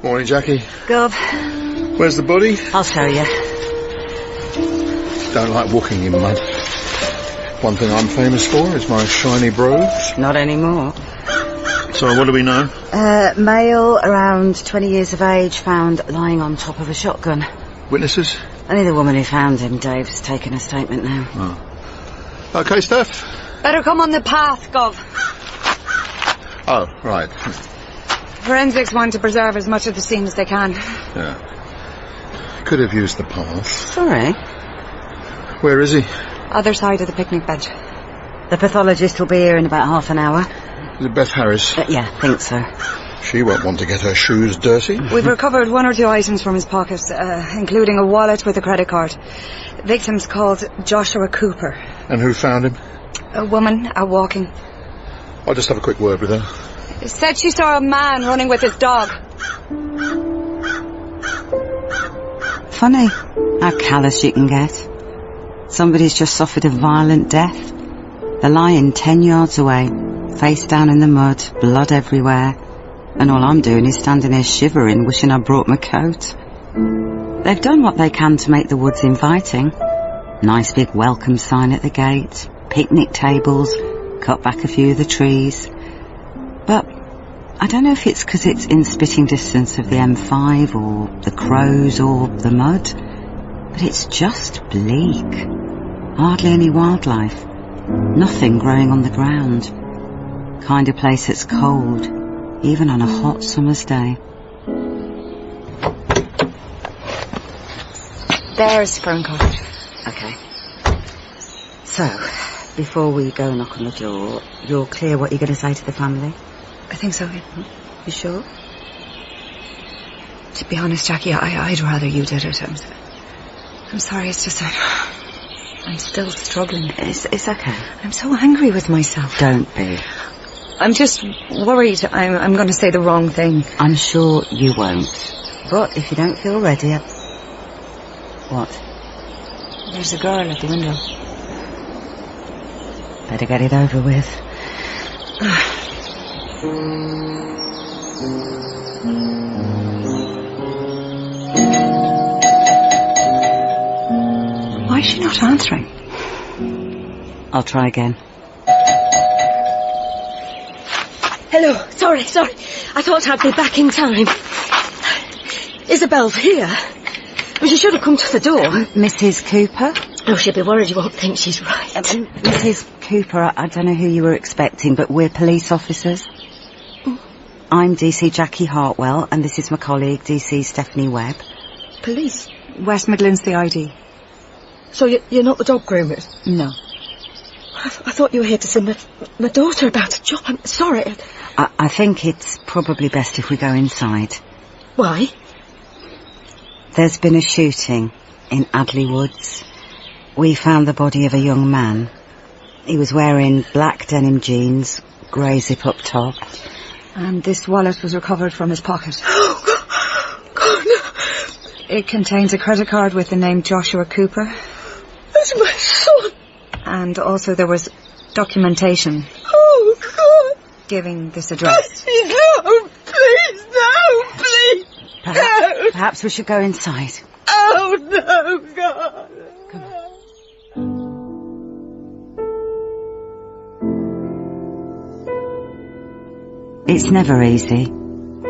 Morning, Jackie. Gov. Where's the body? I'll show you. Don't like walking in mud. One thing I'm famous for is my shiny brogues. Not anymore. So what do we know? Male, around 20 years of age, found lying on top of a shotgun. Witnesses? Only the woman who found him. Dave's taken a statement now. Oh. OK, Steph? Better come on the path, Gov. Oh, right. Forensics want to preserve as much of the scene as they can. Yeah. Could have used the path. Sorry. Where is he? Other side of the picnic bench. The pathologist will be here in about half an hour. Is it Beth Harris? Yeah, think so. She won't want to get her shoes dirty. We've recovered 1 or 2 items from his pockets, including a wallet with a credit card. Victim's called Joshua Cooper. And who found him? A woman out walking. I'll just have a quick word with her. Said she saw a man running with his dog. Funny how callous you can get. Somebody's just suffered a violent death. They're lying 10 yards away, face down in the mud, blood everywhere. And all I'm doing is standing here shivering, wishing I brought my coat. They've done what they can to make the woods inviting. Nice big welcome sign at the gate, picnic tables, cut back a few of the trees. But I don't know if it's because it's in spitting distance of the M5 or the crows or the mud, but it's just bleak. Hardly any wildlife. Nothing growing on the ground. Kind of place that's cold, even on a hot summer's day. There's phone call. Okay. So, before we go knock on the door, you're clear what you're going to say to the family? I think so. You sure? To be honest, Jackie, I'd rather you did it. I'm sorry, it's just I'm still struggling. It's okay. I'm so angry with myself. Don't be. I'm just worried I'm going to say the wrong thing. I'm sure you won't. But if you don't feel ready... What? There's a girl at the window. Better get it over with. Why is she not answering? I'll try again. Hello, sorry. I thought I'd be back in time. Isabel's here. Well, she should have come to the door. Mrs. Cooper? Oh, she'll be worried you won't think she's right. Mrs. Cooper, I don't know who you were expecting, but we're police officers. I'm DC Jackie Hartwell, and this is my colleague, DC Stephanie Webb. Police? West Midlands, the ID. So you're not the dog groomers? No. I thought you were here to see my daughter about a job. I'm sorry. I think it's probably best if we go inside. Why? There's been a shooting in Addley Woods. We found the body of a young man. He was wearing black denim jeans, grey zip up top. And this wallet was recovered from his pocket. Oh, God, no. It contains a credit card with the name Joshua Cooper. That's my son. And also there was documentation. Oh, God. Giving this address. No, please, no, please. Perhaps we should go inside. Oh, no, God. Come on. It's never easy,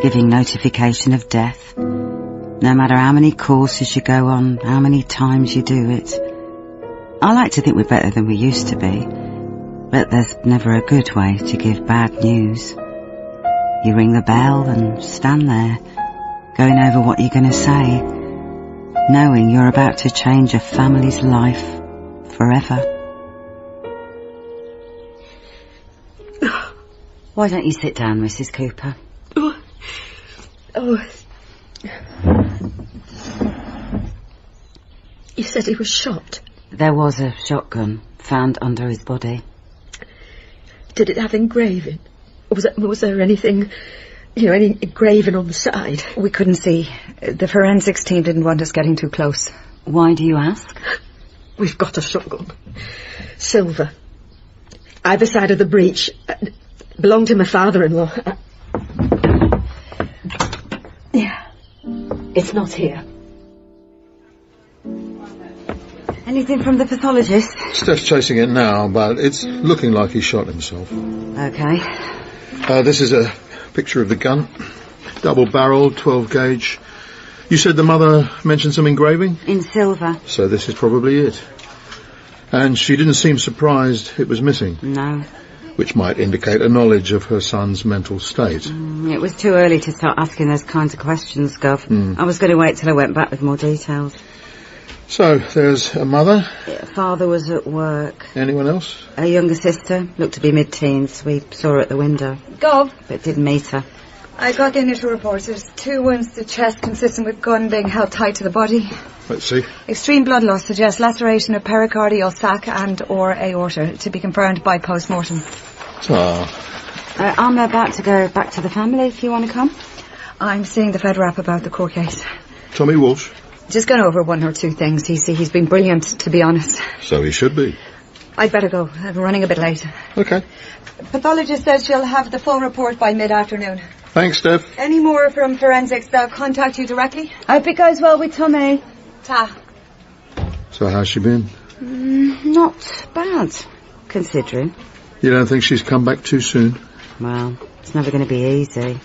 giving notification of death. No matter how many courses you go on, how many times you do it. I like to think we're better than we used to be, but there's never a good way to give bad news. You ring the bell and stand there, going over what you're going to say, knowing you're about to change a family's life forever. Why don't you sit down, Mrs. Cooper? Oh. You said he was shot? There was a shotgun found under his body. Did it have engraving? Was there anything, any engraving on the side? We couldn't see. The forensics team didn't want us getting too close. Why do you ask? We've got a shotgun. Silver. Either side of the breech. Belonged to my father-in-law. Yeah. It's not here. Anything from the pathologist? Steph's chasing it now, but it's looking like he shot himself. Okay. This is a picture of the gun. Double-barreled, 12-gauge. You said the mother mentioned some engraving? In silver. So this is probably it. And she didn't seem surprised it was missing. No. Which might indicate a knowledge of her son's mental state. It was too early to start asking those kinds of questions, Gov. I was going to wait till I went back with more details. So, there's a mother. Father was at work. Anyone else? A younger sister, looked to be mid-teens. We saw her at the window. Gov. But didn't meet her. I got the initial report. There's 2 wounds to the chest consistent with gun being held tight to the body. Let's see. Extreme blood loss suggests laceration of pericardial sac and or aorta, to be confirmed by post-mortem. Ah. I'm about to go back to the family if you want to come. I'm seeing the Fed rep about the court case. Tommy Walsh. Just gone over 1 or 2 things. He's been brilliant, to be honest. So he should be. I'd better go. I'm running a bit late. Okay. Pathologist says she'll have the full report by mid-afternoon. Thanks, Steph. Any more from forensics, they'll contact you directly? Hope it goes well with Tommy. Ta. So how's she been? Not bad, considering. You don't think she's come back too soon? Well, it's never going to be easy.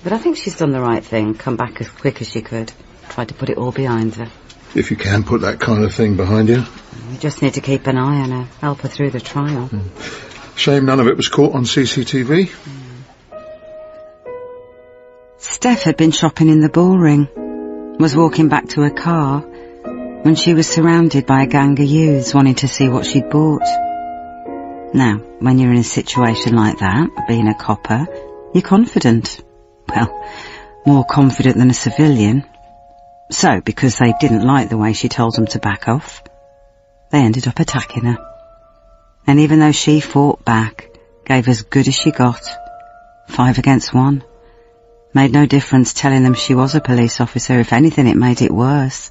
But I think she's done the right thing, come back as quick as she could. Tried to put it all behind her. If you can put that kind of thing behind you. We just need to keep an eye on her, help her through the trial. Shame none of it was caught on CCTV. Steph had been shopping in the Bullring, was walking back to her car, when she was surrounded by a gang of youths wanting to see what she'd bought. Now, when you're in a situation like that, being a copper, you're confident. Well, more confident than a civilian. So, because they didn't like the way she told them to back off, they ended up attacking her. And even though she fought back, gave as good as she got, 5 against 1, made no difference telling them she was a police officer. If anything, it made it worse.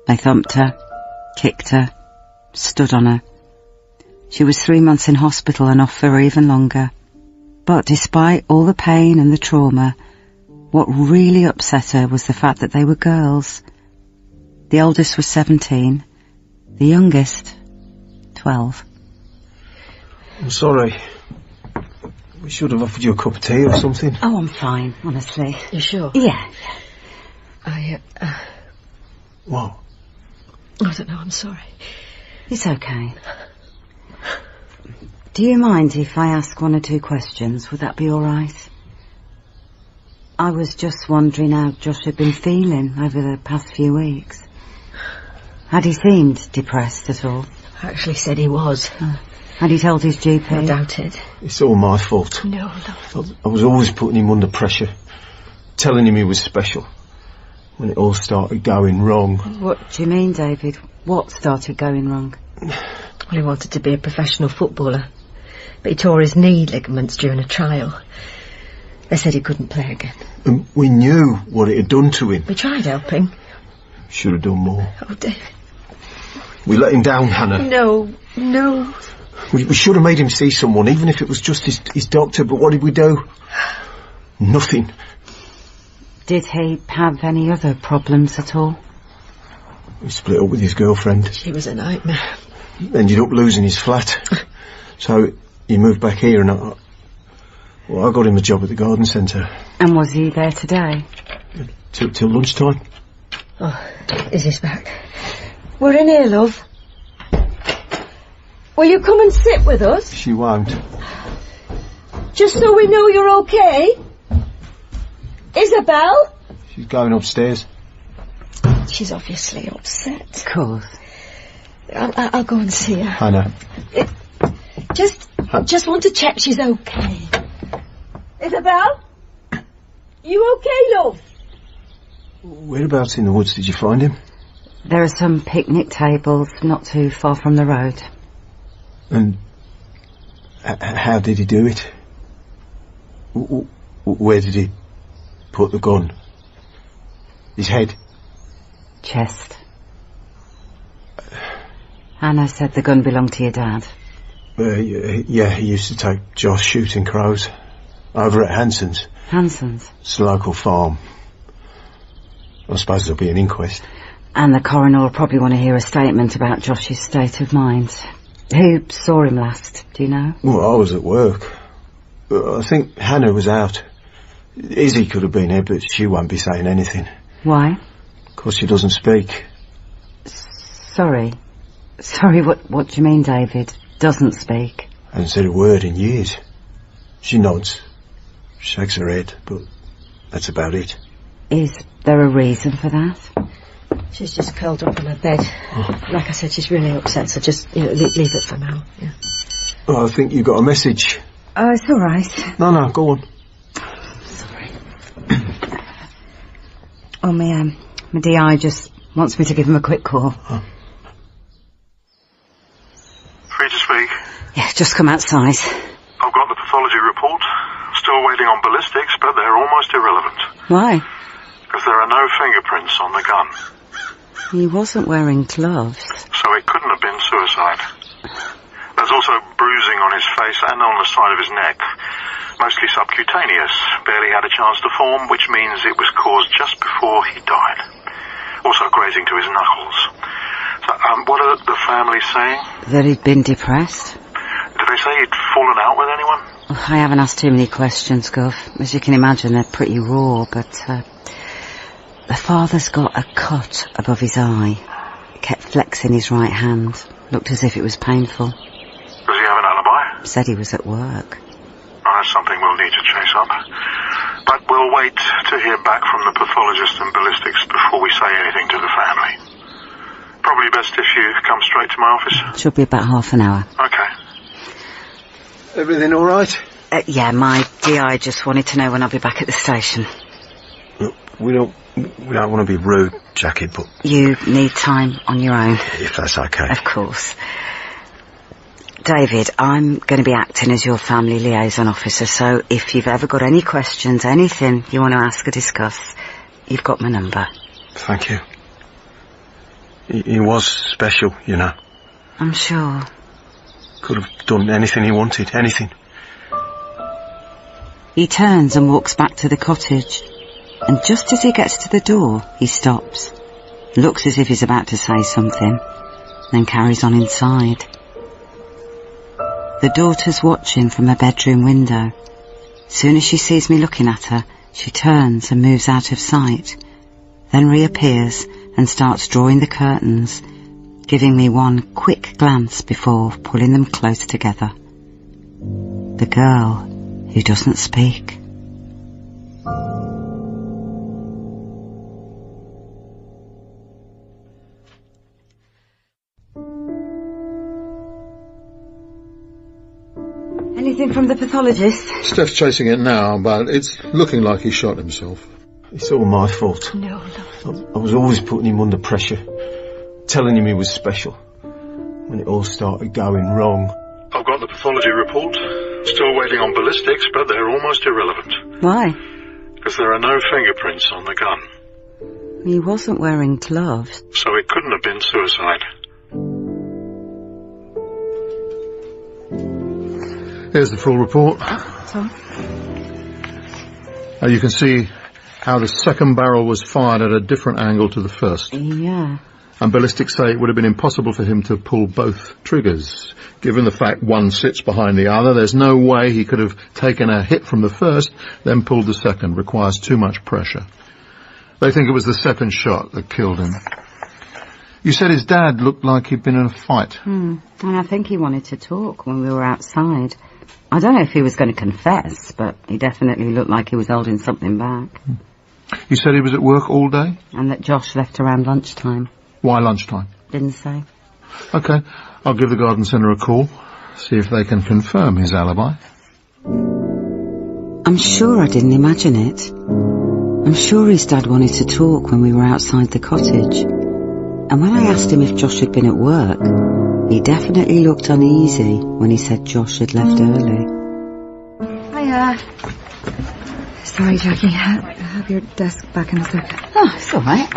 They thumped her, kicked her, stood on her. She was 3 months in hospital and off for even longer. But despite all the pain and the trauma, what really upset her was the fact that they were girls. The oldest was 17, the youngest, 12. I'm sorry. We should have offered you a cup of tea or something. Oh, I'm fine, honestly. You sure? Yeah. What? I don't know, I'm sorry. It's okay. Do you mind if I ask 1 or 2 questions? Would that be all right? I was just wondering how Josh had been feeling over the past few weeks. Had he seemed depressed at all? I actually said he was. Had he told his GP? I doubt it. It's all my fault. No. I was always putting him under pressure, telling him he was special, when it all started going wrong. What do you mean, David? What started going wrong? Well, he wanted to be a professional footballer, but he tore his knee ligaments during a trial. They said he couldn't play again. And we knew what it had done to him. We tried helping. Should have done more. Oh, David. We let him down, Hannah. No. We should have made him see someone, even if it was just his doctor, but what did we do? Nothing. Did he have any other problems at all? He split up with his girlfriend. She was a nightmare. Ended up losing his flat. So he moved back here and I got him a job at the garden centre. And was he there today? Till lunchtime. Oh, Izzy's back. We're in here, love. Will you come and sit with us? She won't. Just so we know you're okay. Isabel? She's going upstairs. She's obviously upset. Of course. I'll go and see her. Hannah. Just want to check she's okay. Isabel? You okay, love? Whereabouts in the woods did you find him? There are some picnic tables not too far from the road. And how did he do it? Where did he put the gun? His head? Chest. Anna said the gun belonged to your dad. Yeah, he used to take Josh shooting crows. Over at Hanson's. Hanson's? It's a local farm. I suppose there'll be an inquest. And the coroner will probably want to hear a statement about Josh's state of mind. Who saw him last, do you know? Well, I was at work. I think Hannah was out. Izzy could have been here, but she won't be saying anything. Why? Because she doesn't speak. Sorry, what do you mean, David? Doesn't speak? Hasn't said a word in years. She nods, shakes her head, but that's about it. Is there a reason for that? She's just curled up on her bed. Like I said, she's really upset, so just leave it for now. Yeah. Oh, I think you got a message. It's all right. No, go on. Sorry. Oh, my DI just wants me to give him a quick call. Huh. Free to speak? Yeah, just come outside. I've got the pathology report. Still waiting on ballistics, but they're almost irrelevant. Why? Because there are no fingerprints on the gun. He wasn't wearing gloves. So it couldn't have been suicide. There's also bruising on his face and on the side of his neck. Mostly subcutaneous. Barely had a chance to form, which means it was caused just before he died. Also grazing to his knuckles. So, what are the family saying? That he'd been depressed. Did they say he'd fallen out with anyone? I haven't asked too many questions, Gov. As you can imagine, they're pretty raw, but the father's got a cut above his eye. Kept flexing his right hand. Looked as if it was painful. Does he have an alibi? Said he was at work. Oh, that's something we'll need to chase up. But we'll wait to hear back from the pathologist and ballistics before we say anything to the family. Probably best if you come straight to my office. Should be about half an hour. Okay. Everything all right? Yeah, my DI just wanted to know when I'll be back at the station. Look, we don't want to be rude, Jackie, but... You need time on your own. If that's okay. Of course. David, I'm going to be acting as your family liaison officer, so if you've ever got any questions, anything you want to ask or discuss, you've got my number. Thank you. He was special, you know. I'm sure. Could have done anything he wanted, anything. He turns and walks back to the cottage, and just as he gets to the door, he stops. Looks as if he's about to say something, then carries on inside. The daughter's watching from her bedroom window. Soon as she sees me looking at her, she turns and moves out of sight, then reappears and starts drawing the curtains, giving me one quick glance before pulling them close together. The girl who doesn't speak. Anything from the pathologist? Steph's chasing it now, but it's looking like he shot himself. It's all my fault. No. I was always putting him under pressure, telling him he was special, when it all started going wrong. I've got the pathology report. Still waiting on ballistics, but they're almost irrelevant. Why? Because there are no fingerprints on the gun. He wasn't wearing gloves. So it couldn't have been suicide. Here's the full report. So? You can see how the second barrel was fired at a different angle to the first. Yeah. And ballistics say it would have been impossible for him to pull both triggers. Given the fact one sits behind the other, there's no way he could have taken a hit from the first, then pulled the second. Requires too much pressure. They think it was the second shot that killed him. You said his dad looked like he'd been in a fight. And I think he wanted to talk when we were outside. I don't know if he was going to confess, but he definitely looked like he was holding something back. You said he was at work all day? And that Josh left around lunchtime. Why lunchtime? Didn't say. OK, I'll give the garden centre a call, see if they can confirm his alibi. I'm sure I didn't imagine it. I'm sure his dad wanted to talk when we were outside the cottage. And when I asked him if Josh had been at work, he definitely looked uneasy when he said Josh had left early. Sorry, Jackie. I have your desk back in a second. Oh, it's all right.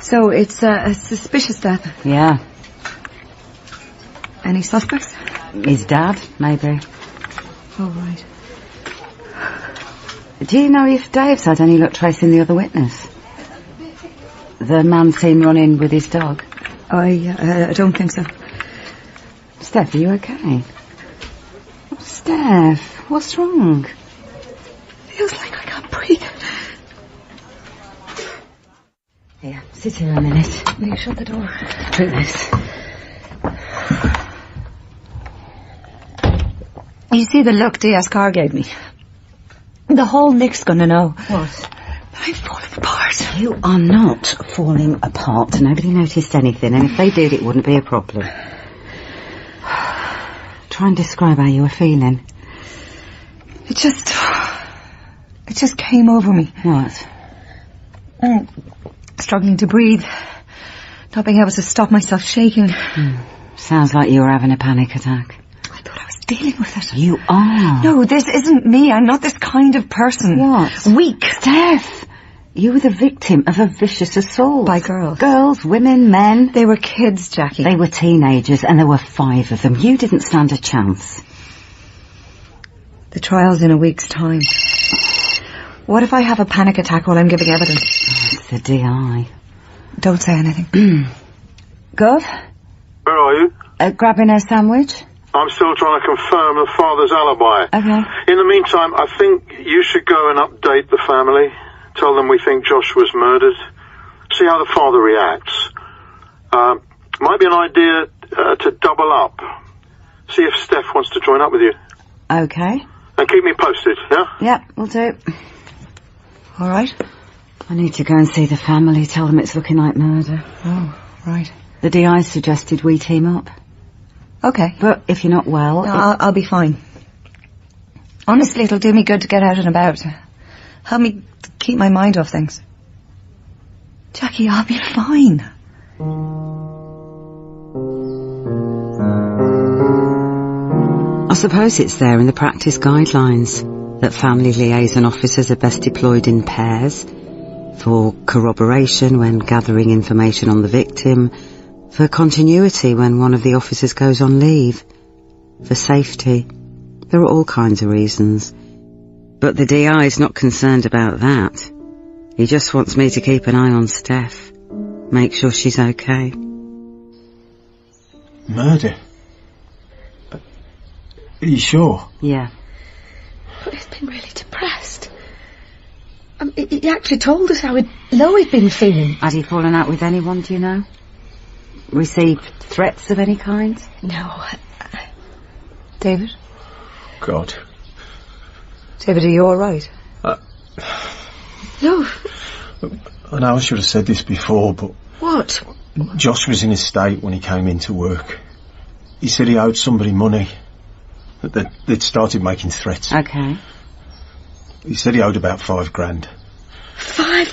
So it's a suspicious death. Yeah. Any suspects? His dad, maybe. Oh, right. Do you know if Dave's had any luck tracing the other witness? The man seen run in with his dog. I don't think so. Steph, are you okay? Oh, Steph, what's wrong? Feels like I can't breathe. Here, sit here a minute. Will you shut the door? Do this. You see the look Diaz's car gave me? The whole Nick's gonna know. What? I'm falling apart. You are not falling apart. Nobody noticed anything, and if they did, it wouldn't be a problem. Try and describe how you were feeling. It just came over me. What? Struggling to breathe. Not being able to stop myself shaking. Sounds like you were having a panic attack. I thought I was dealing with it. You are. No, this isn't me. I'm not this kind of person. What? Weak. Steph! You were the victim of a vicious assault. By girls. Girls, women, men. They were kids, Jackie. They were teenagers, and there were 5 of them. You didn't stand a chance. The trial's in a week's time. What if I have a panic attack while I'm giving evidence? It's the DI. Don't say anything. Gov? Where are you? Grabbing a sandwich? I'm still trying to confirm the father's alibi. Okay. In the meantime, I think you should go and update the family. Tell them we think Josh was murdered. See how the father reacts. Might be an idea to double up. See if Steph wants to join up with you. Okay. And keep me posted, yeah? Yep, we'll do. All right. I need to go and see the family, tell them it's looking like murder. Oh, right. The DI suggested we team up. Okay. But if you're not well... No, I'll be fine. Honestly, it'll do me good to get out and about. Help me keep my mind off things. Jackie, I'll be fine. I suppose it's there in the practice guidelines that family liaison officers are best deployed in pairs for corroboration when gathering information on the victim, for continuity when one of the officers goes on leave, for safety. There are all kinds of reasons. But the DI is not concerned about that. He just wants me to keep an eye on Steph, make sure she's okay. Murder? Are you sure? Yeah. But he's been really depressed. He actually told us how low he'd been feeling. Had he fallen out with anyone, do you know? Received threats of any kind? No. David? God. David, are you all right? No. I know I should have said this before, but... What? Josh was in a state when he came into work. He said he owed somebody money. That they'd started making threats. Okay. He said he owed about $5,000. 5?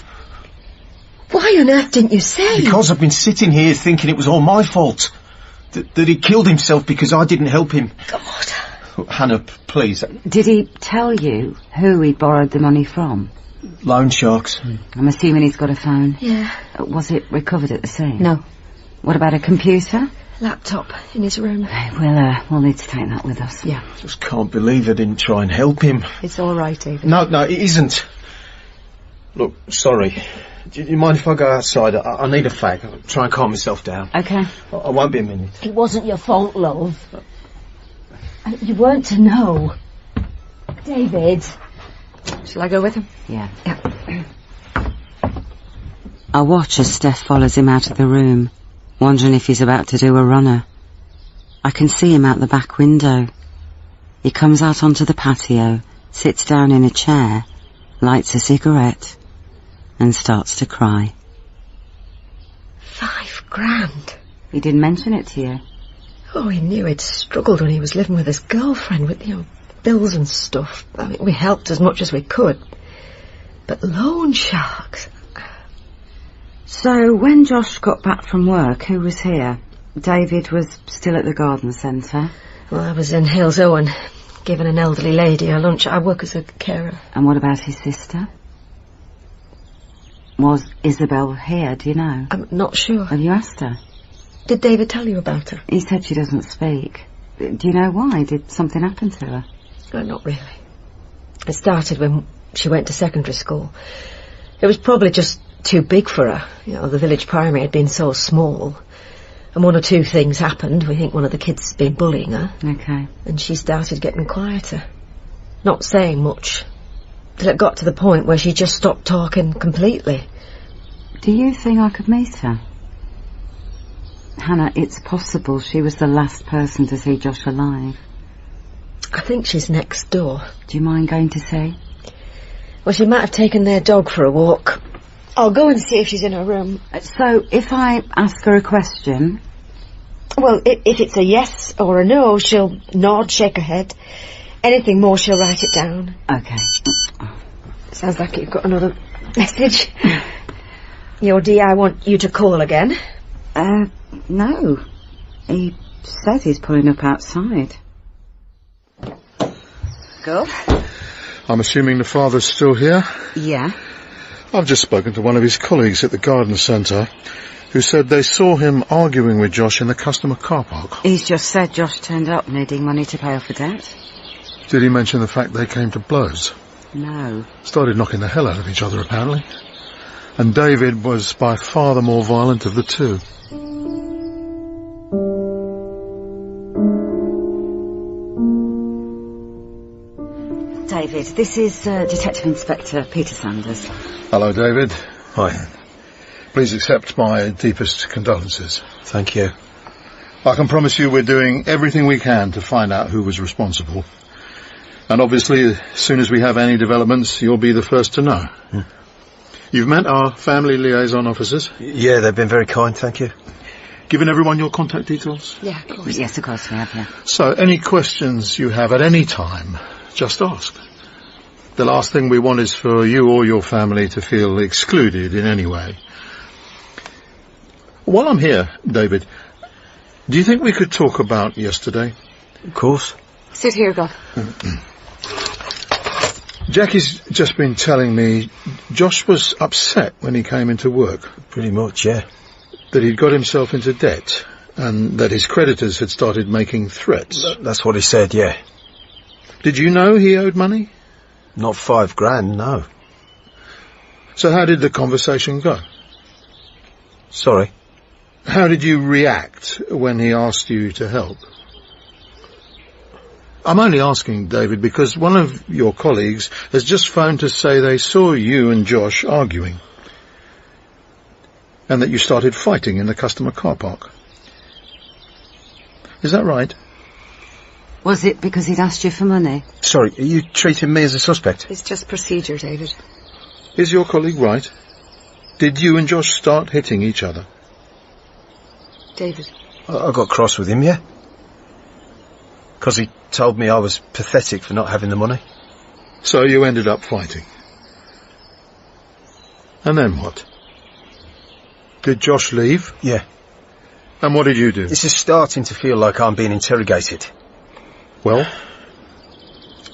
Why on earth didn't you say? Because I've been sitting here thinking it was all my fault. That he killed himself because I didn't help him. God. Hannah, please. Did he tell you who he borrowed the money from? Loan sharks. I'm assuming he's got a phone. Yeah. Was it recovered at the scene? No. What about a computer? Laptop in his room. We'll need to take that with us. Yeah. Just can't believe I didn't try and help him. It's all right, David. No, it isn't. Look, sorry. Do you mind if I go outside? I need a fag. I'll try and calm myself down. Okay. I won't be a minute. It wasn't your fault, love. You weren't to know. David. Shall I go with him? Yeah. I watch as Steph follows him out of the room, wondering if he's about to do a runner. I can see him out the back window. He comes out onto the patio, sits down in a chair, lights a cigarette, and starts to cry. $5,000. He didn't mention it to you? Oh, he knew he'd struggled when he was living with his girlfriend with, bills and stuff. I mean, we helped as much as we could. But loan sharks... So, when Josh got back from work, who was here? David was still at the garden centre. Well, I was in Hills Owen, giving an elderly lady her lunch. I work as a carer. And what about his sister? Was Isabel here, do you know? I'm not sure. Have you asked her? Did David tell you about her? He said she doesn't speak. Do you know why? Did something happen to her? No, not really. It started when she went to secondary school. It was probably just too big for her. The village primary had been so small. And one or two things happened. We think one of the kids had been bullying her. Okay. And she started getting quieter. Not saying much. Till it got to the point where she just stopped talking completely. Do you think I could meet her? Hannah, it's possible she was the last person to see Josh alive. I think she's next door. Do you mind going to see? Well, she might have taken their dog for a walk. I'll go and see if she's in her room. So, if I ask her a question... Well, if it's a yes or a no, she'll nod, shake her head. Anything more, she'll write it down. Okay. Sounds like you've got another message. Your DI want you to call again? No. He says he's pulling up outside. Go. I'm assuming the father's still here? Yeah. I've just spoken to one of his colleagues at the garden centre who said they saw him arguing with Josh in the customer car park. He's just said Josh turned up needing money to pay off a debt. Did he mention the fact they came to blows? No. Started knocking the hell out of each other, apparently. And David was by far the more violent of the two. David, this is Detective Inspector Peter Sanders. Hello, David. Hi. Please accept my deepest condolences. Thank you. I can promise you we're doing everything we can to find out who was responsible. And obviously, as soon as we have any developments, you'll be the first to know. You've met our family liaison officers? Yeah, they've been very kind, thank you. Given everyone your contact details? Yeah, of course. Yes, of course we have, yeah. So, any questions you have at any time, just ask. The last thing we want is for you or your family to feel excluded in any way. While I'm here, David, do you think we could talk about yesterday? Of course. Sit here, Gov. Jackie's just been telling me Josh was upset when he came into work. Pretty much, yeah. That he'd got himself into debt and that his creditors had started making threats. That's what he said, yeah. Did you know he owed money? Not $5,000, no. So how did the conversation go? Sorry. How did you react when he asked you to help? I'm only asking, David, because one of your colleagues has just phoned to say they saw you and Josh arguing. And that you started fighting in the customer car park. Is that right? Was it because he'd asked you for money? Sorry, are you treating me as a suspect? It's just procedure, David. Is your colleague right? Did you and Josh start hitting each other? David. I got cross with him, yeah. Because he told me I was pathetic for not having the money. So you ended up fighting. And then what? Did Josh leave? Yeah. And what did you do? This is starting to feel like I'm being interrogated. Well?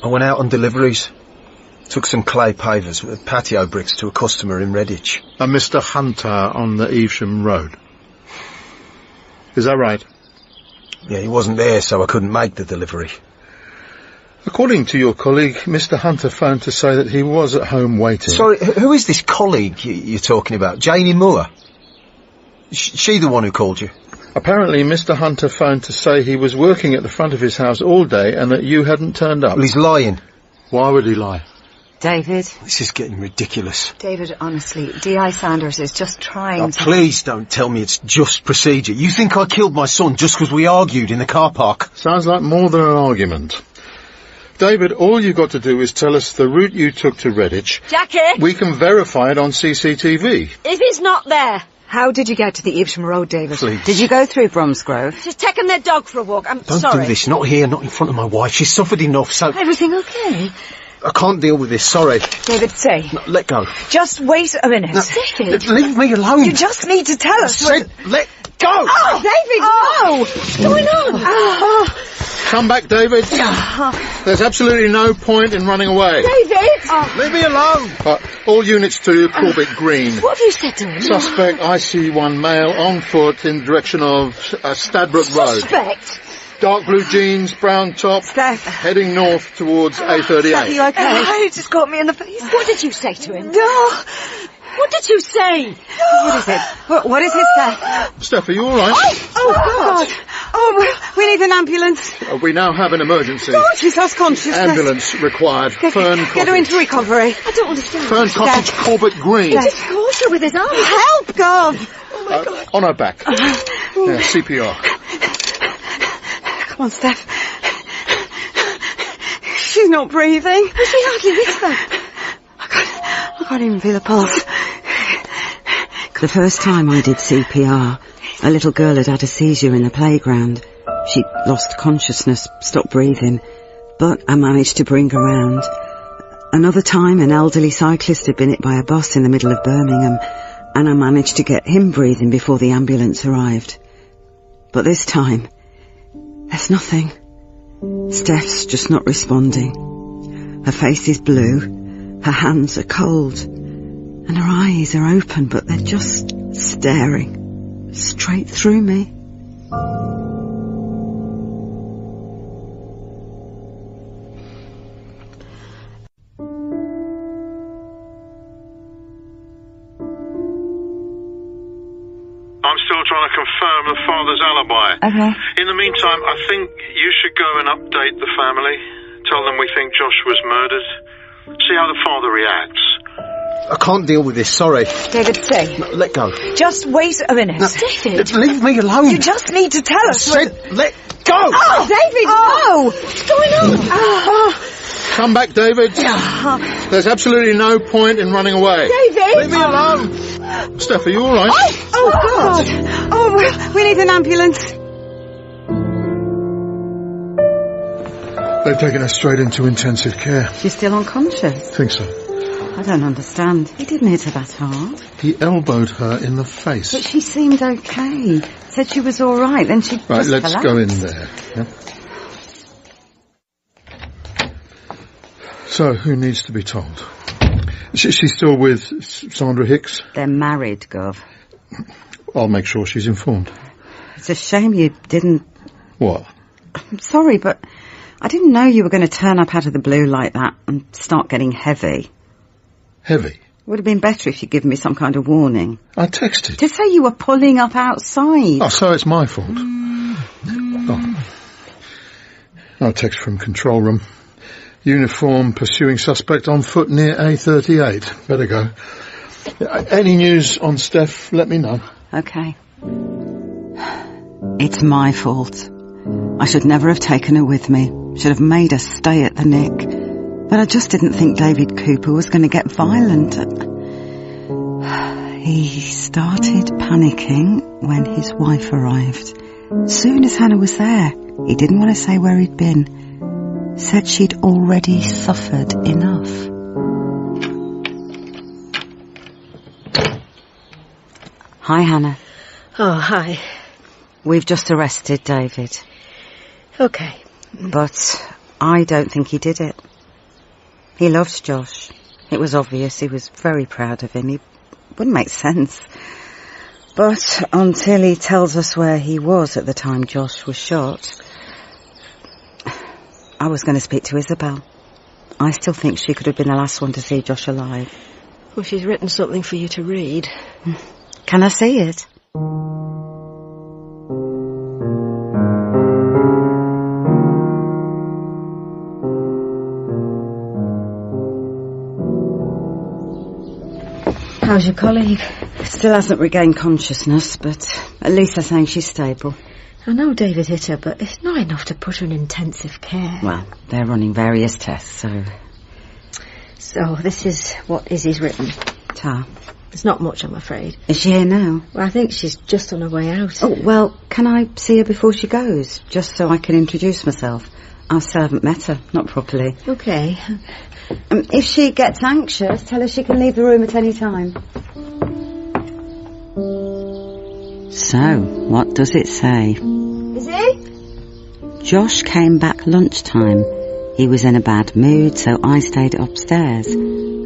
I went out on deliveries. Took some clay pavers with patio bricks to a customer in Redditch. And Mr. Hunter on the Evesham Road. Is that right? Yeah, he wasn't there, so I couldn't make the delivery. According to your colleague, Mr. Hunter phoned to say that he was at home waiting. Sorry, who is this colleague you're talking about? Janie Moore? She the one who called you? Apparently, Mr. Hunter phoned to say he was working at the front of his house all day and that you hadn't turned up. Well, he's lying. Why would he lie? David? This is getting ridiculous. David, honestly, D.I. Sanders is just trying to... Please don't tell me it's just procedure. You think I killed my son just because we argued in the car park? Sounds like more than an argument. David, all you've got to do is tell us the route you took to Redditch. Jackie! We can verify it on CCTV. If he's not there... How did you get to the Evesham Road, David? Please. Did you go through Bromsgrove? She's taken their dog for a walk. I'm Don't sorry. do this. Not here, not in front of my wife. She's suffered enough, so... Everything okay? I can't deal with this, sorry. David, say. No, let go. Just wait a minute. No, David! leave me alone. You just need to tell us. Said, let go! Oh, David, no! What's going on? Come back, David. There's absolutely no point in running away. David! Leave me alone! All units to Corbett Green. What have you said to him? Suspect IC1 male on foot in the direction of Stadbrook Road. Suspect? Dark blue jeans, brown top. Steph. Heading north towards A38. Steph, you okay? He just caught me in the face. What did you say to him? No. What did you say? What is it? What is it, Steph? Steph, are you all right? Oh, God. Oh, we need an ambulance. We now have an emergency. God, she's lost consciousness. Ambulance required. Fern Cottage. Get her into recovery. I don't understand. Fern Cottage, Corbett Green. He just caught her with his arm. Help, Gov. Oh, my God. On her back. Yeah, CPR. Come on, Steph. She's not breathing. She hardly whispered. I can't even feel a pulse. The first time I did CPR, a little girl had a seizure in the playground. She lost consciousness, stopped breathing, but I managed to bring her round. Another time, an elderly cyclist had been hit by a bus in the middle of Birmingham, and I managed to get him breathing before the ambulance arrived. But this time, there's nothing. Steph's just not responding. Her face is blue, her hands are cold, and her eyes are open, but they're just staring straight through me. I'm still trying to confirm the father's alibi. Okay. In the meantime, I think you should go and update the family. Tell them we think Josh was murdered. See how the father reacts. I can't deal with this, sorry. David, stay. No, let go. Just wait a minute. No, David. Leave me alone. You just need to tell us. Let go! Oh, David, no! What's going on? Come back, David. There's absolutely no point in running away. David! Leave me alone! Steph, are you all right? Oh, God. Oh, we need an ambulance. They've taken her straight into intensive care. She's still unconscious. Think so. I don't understand. He didn't hit her that hard. He elbowed her in the face. But she seemed okay. Said she was all right, then she Right, just let's collapsed. go in there. Yeah? So, who needs to be told? She's still with Sandra Hicks? They're married, Gov. I'll make sure she's informed. It's a shame you didn't... What? I'm sorry, but I didn't know you were going to turn up out of the blue like that and start getting heavy. Heavy? Would have been better if you'd given me some kind of warning. I texted. To say you were pulling up outside. Oh, so it's my fault. Oh. I'll text from control room. Uniform pursuing suspect on foot near A38. Better go. Any news on Steph, let me know. Okay. It's my fault. I should never have taken her with me. Should have made her stay at the Nick. But I just didn't think David Cooper was going to get violent. He started panicking when his wife arrived. Soon as Hannah was there, he didn't want to say where he'd been. Said she'd already suffered enough. Hi, Hannah. Oh, hi. We've just arrested David. Okay. But I don't think he did it. He loved Josh. It was obvious he was very proud of him. He wouldn't make sense. But until he tells us where he was at the time Josh was shot, I was going to speak to Isabel. I still think she could have been the last one to see Josh alive. Well, she's written something for you to read. Can I see it? How's your colleague? Still hasn't regained consciousness, but at least they're saying she's stable. I know David hit her, but it's not enough to put her in intensive care. Well, they're running various tests, so... So, this is what Izzy's written. Ta. There's not much, I'm afraid. Is she here now? Well, I think she's just on her way out. Oh, well, can I see her before she goes? Just so I can introduce myself. I still haven't met her, not properly. Okay. If she gets anxious, tell her she can leave the room at any time. So, what does it say? Izzy? Josh came back lunchtime. He was in a bad mood, so I stayed upstairs.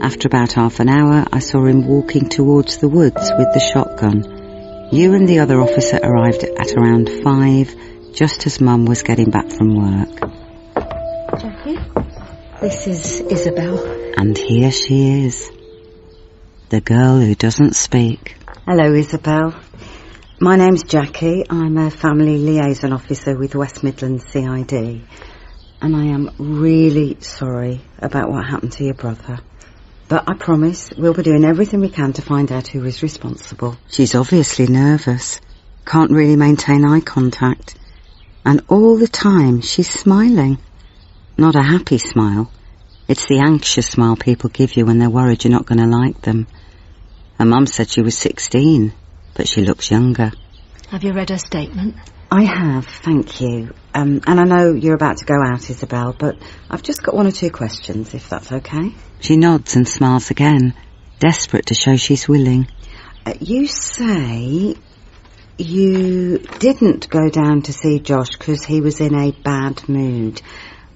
After about half an hour, I saw him walking towards the woods with the shotgun. You and the other officer arrived at around 5, just as Mum was getting back from work. Jackie, this is Isabel. And here she is, the girl who doesn't speak. Hello, Isabel. My name's Jackie. I'm a family liaison officer with West Midlands CID. And I am really sorry about what happened to your brother. But I promise we'll be doing everything we can to find out who is responsible. She's obviously nervous, can't really maintain eye contact. And all the time she's smiling. Not a happy smile. It's the anxious smile people give you when they're worried you're not going to like them. Her mum said she was 16, but she looks younger. Have you read her statement? I have, thank you. And I know you're about to go out, Isabel, but I've just got one or two questions, if that's okay. She nods and smiles again, desperate to show she's willing. You say you didn't go down to see Josh because he was in a bad mood.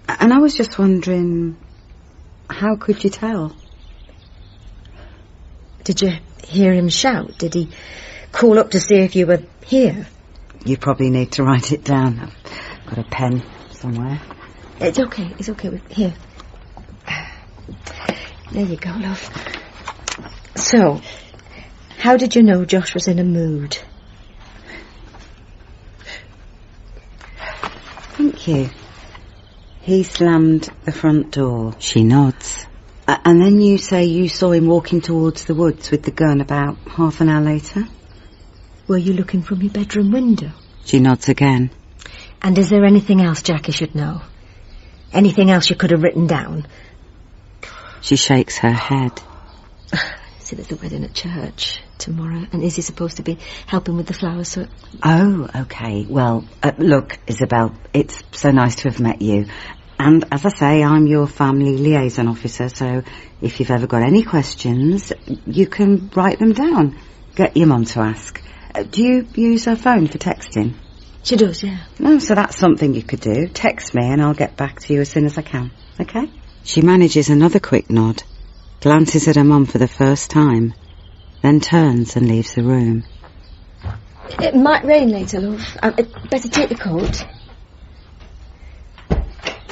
And I was just wondering, how could you tell? Did you hear him shout? Did he call up to see if you were here? You probably need to write it down. I've got a pen somewhere. It's okay. Here. There you go, love. So, how did you know Josh was in a mood? Thank you. He slammed the front door. She nods. And then you say you saw him walking towards the woods with the gun about half an hour later? Were you looking from your bedroom window? She nods again. And is there anything else Jackie should know? Anything else you could have written down? She shakes her head. See, there's a wedding at church tomorrow, and Izzy's supposed to be helping with the flowers, so... Oh, OK. Well, look, Isabel, it's so nice to have met you. And as I say, I'm your family liaison officer, so if you've ever got any questions, you can write them down. Get your mum to ask. Do you use her phone for texting? She does, yeah. Oh, so that's something you could do. Text me and I'll get back to you as soon as I can. OK? She manages another quick nod, glances at her mum for the first time, then turns and leaves the room. It might rain later, love. Better take the coat.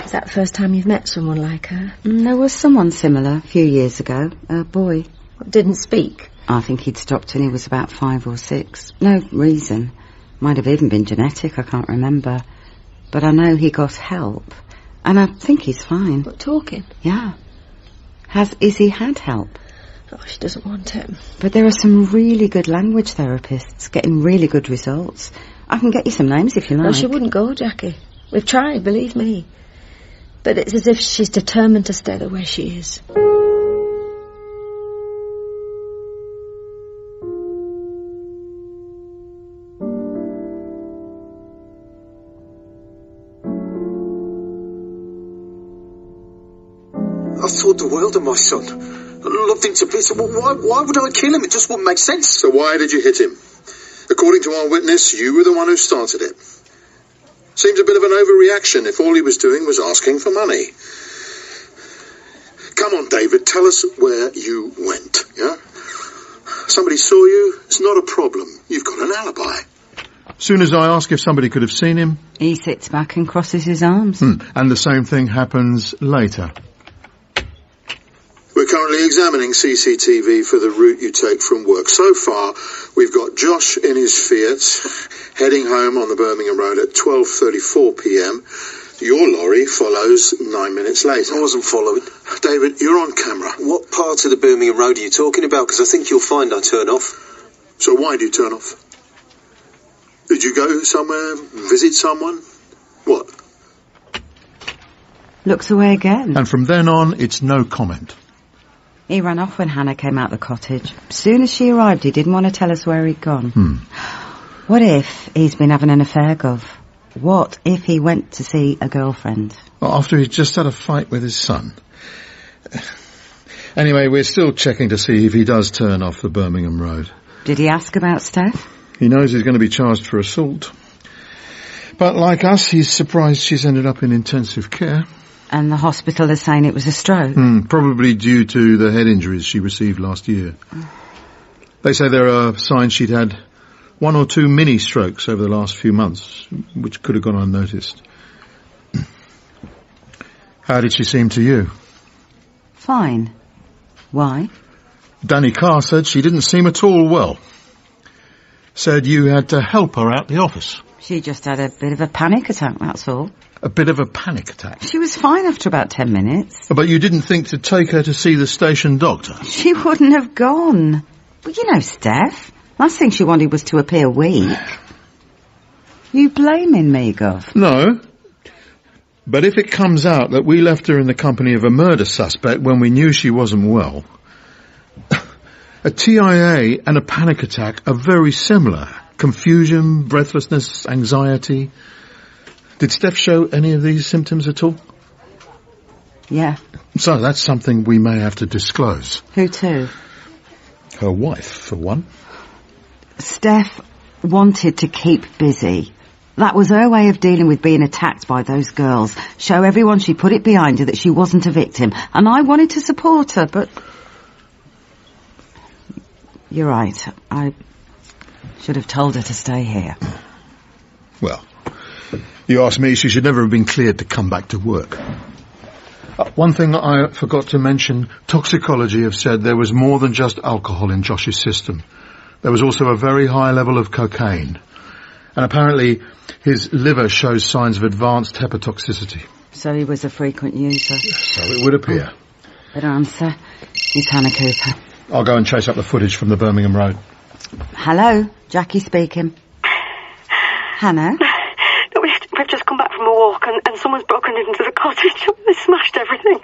Is that the first time you've met someone like her? There was someone similar a few years ago, a boy. Didn't speak? I think he'd stopped when he was about 5 or 6. No reason. Might have even been genetic, I can't remember. But I know he got help. And I think he's fine. What, talking? Yeah. Has Izzy had help? Oh, she doesn't want it. But there are some really good language therapists getting really good results. I can get you some names if you like. No, she wouldn't go, Jackie. We've tried, believe me. But it's as if she's determined to stay the way she is. I thought the world of my son. I loved him to bits. Why would I kill him? It just wouldn't make sense. So why did you hit him? According to our witness, you were the one who started it. Seems a bit of an overreaction if all he was doing was asking for money. Come on, David, tell us where you went, yeah? Somebody saw you, it's not a problem. You've got an alibi. Soon as I ask if somebody could have seen him... He sits back and crosses his arms. And the same thing happens later. We're currently examining CCTV for the route you take from work. So far, we've got Josh in his Fiat, heading home on the Birmingham Road at 12:34 p.m. Your lorry follows 9 minutes later. I wasn't following. David, you're on camera. What part of the Birmingham Road are you talking about? Because I think you'll find I turn off. So why do you turn off? Did you go somewhere, visit someone? What? Looks away again. And from then on, it's no comment. He ran off when Hannah came out the cottage. As soon as she arrived, he didn't want to tell us where he'd gone. What if he's been having an affair, Gov? What if he went to see a girlfriend? Well, after he'd just had a fight with his son. Anyway, we're still checking to see if he does turn off the Birmingham Road. Did he ask about Steph? He knows he's going to be charged for assault. But like us, he's surprised she's ended up in intensive care. And the hospital is saying it was a stroke? Probably due to the head injuries she received last year. They say there are signs she'd had 1 or 2 mini-strokes over the last few months, which could have gone unnoticed. How did she seem to you? Fine. Why? Danny Carr said she didn't seem at all well. Said you had to help her out the office. She just had a bit of a panic attack, that's all. A bit of a panic attack? She was fine after about 10 minutes. But you didn't think to take her to see the station doctor? She wouldn't have gone. But you know, Steph, last thing she wanted was to appear weak. You blaming me, Gov? No. But if it comes out that we left her in the company of a murder suspect when we knew she wasn't well, a TIA and a panic attack are very similar. Confusion, breathlessness, anxiety. Did Steph show any of these symptoms at all? Yeah. So that's something we may have to disclose. Who to? Her wife, for one. Steph wanted to keep busy. That was her way of dealing with being attacked by those girls. Show everyone she put it behind her that she wasn't a victim. And I wanted to support her, but... You're right. I should have told her to stay here. Well, you ask me, she should never have been cleared to come back to work. One thing I forgot to mention, toxicology have said there was more than just alcohol in Josh's system. There was also a very high level of cocaine. And apparently his liver shows signs of advanced hepatotoxicity. So he was a frequent user. So it would appear. Better answer. It's Hannah Cooper. I'll go and chase up the footage from the Birmingham Road. Hello, Jackie speaking. Hannah? No, we've just come back from a walk and someone's broken into the cottage. They smashed everything.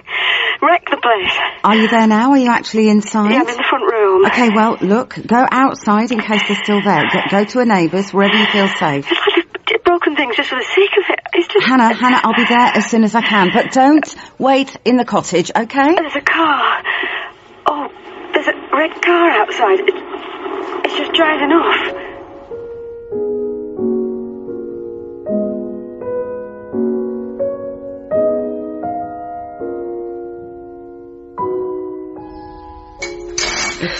Wrecked the place. Are you there now? Are you actually inside? Yeah, I'm in the front room. Okay, well, look, go outside in case they're still there. Go to a neighbour's, wherever you feel safe. It's like broken things just for the sake of it. It's just... Hannah, I'll be there as soon as I can. But don't wait in the cottage, okay? There's a car. Oh, there's a red car outside. It's just driving off.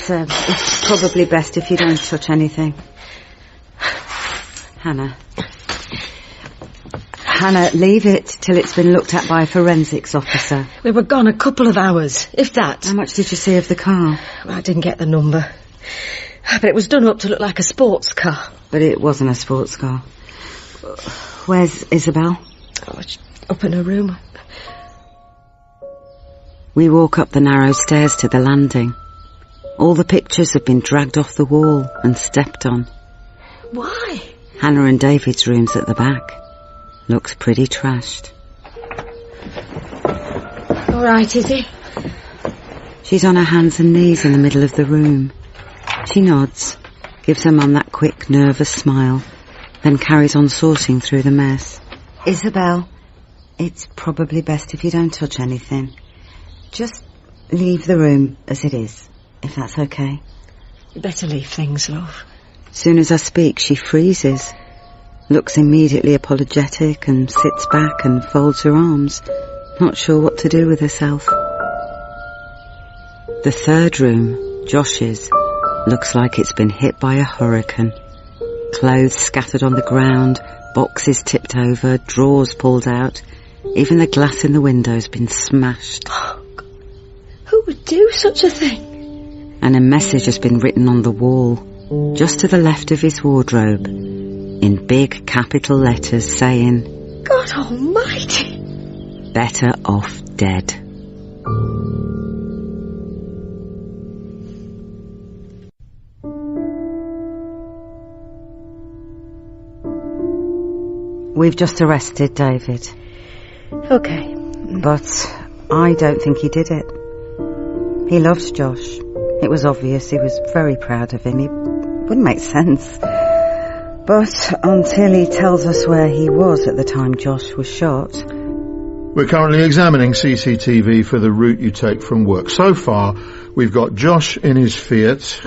It's probably best if you don't touch anything. Hannah, leave it till it's been looked at by a forensics officer. We were gone a couple of hours, if that. How much did you see of the car? Well, I didn't get the number. But it was done up to look like a sports car. But it wasn't a sports car. Where's Isabel? Oh, she's up in her room. We walk up the narrow stairs to the landing. All the pictures have been dragged off the wall and stepped on. Why? Hannah and David's room's at the back. Looks pretty trashed. All right, is he? She's on her hands and knees in the middle of the room. She nods, gives her mum that quick, nervous smile, then carries on sorting through the mess. Isabel, it's probably best if you don't touch anything. Just leave the room as it is, if that's okay. You better leave things, love. Soon as I speak, she freezes, looks immediately apologetic and sits back and folds her arms, not sure what to do with herself. The third room, Josh's, looks like it's been hit by a hurricane. Clothes scattered on the ground, boxes tipped over, drawers pulled out. Even the glass in the window's been smashed. Oh, who would do such a thing? And a message has been written on the wall, just to the left of his wardrobe, in big capital letters saying, God almighty! Better off dead. We've just arrested David. Okay. But I don't think he did it. He loves Josh. It was obvious he was very proud of him. It wouldn't make sense. But until he tells us where he was at the time Josh was shot... We're currently examining CCTV for the route you take from work. So far, we've got Josh in his Fiat,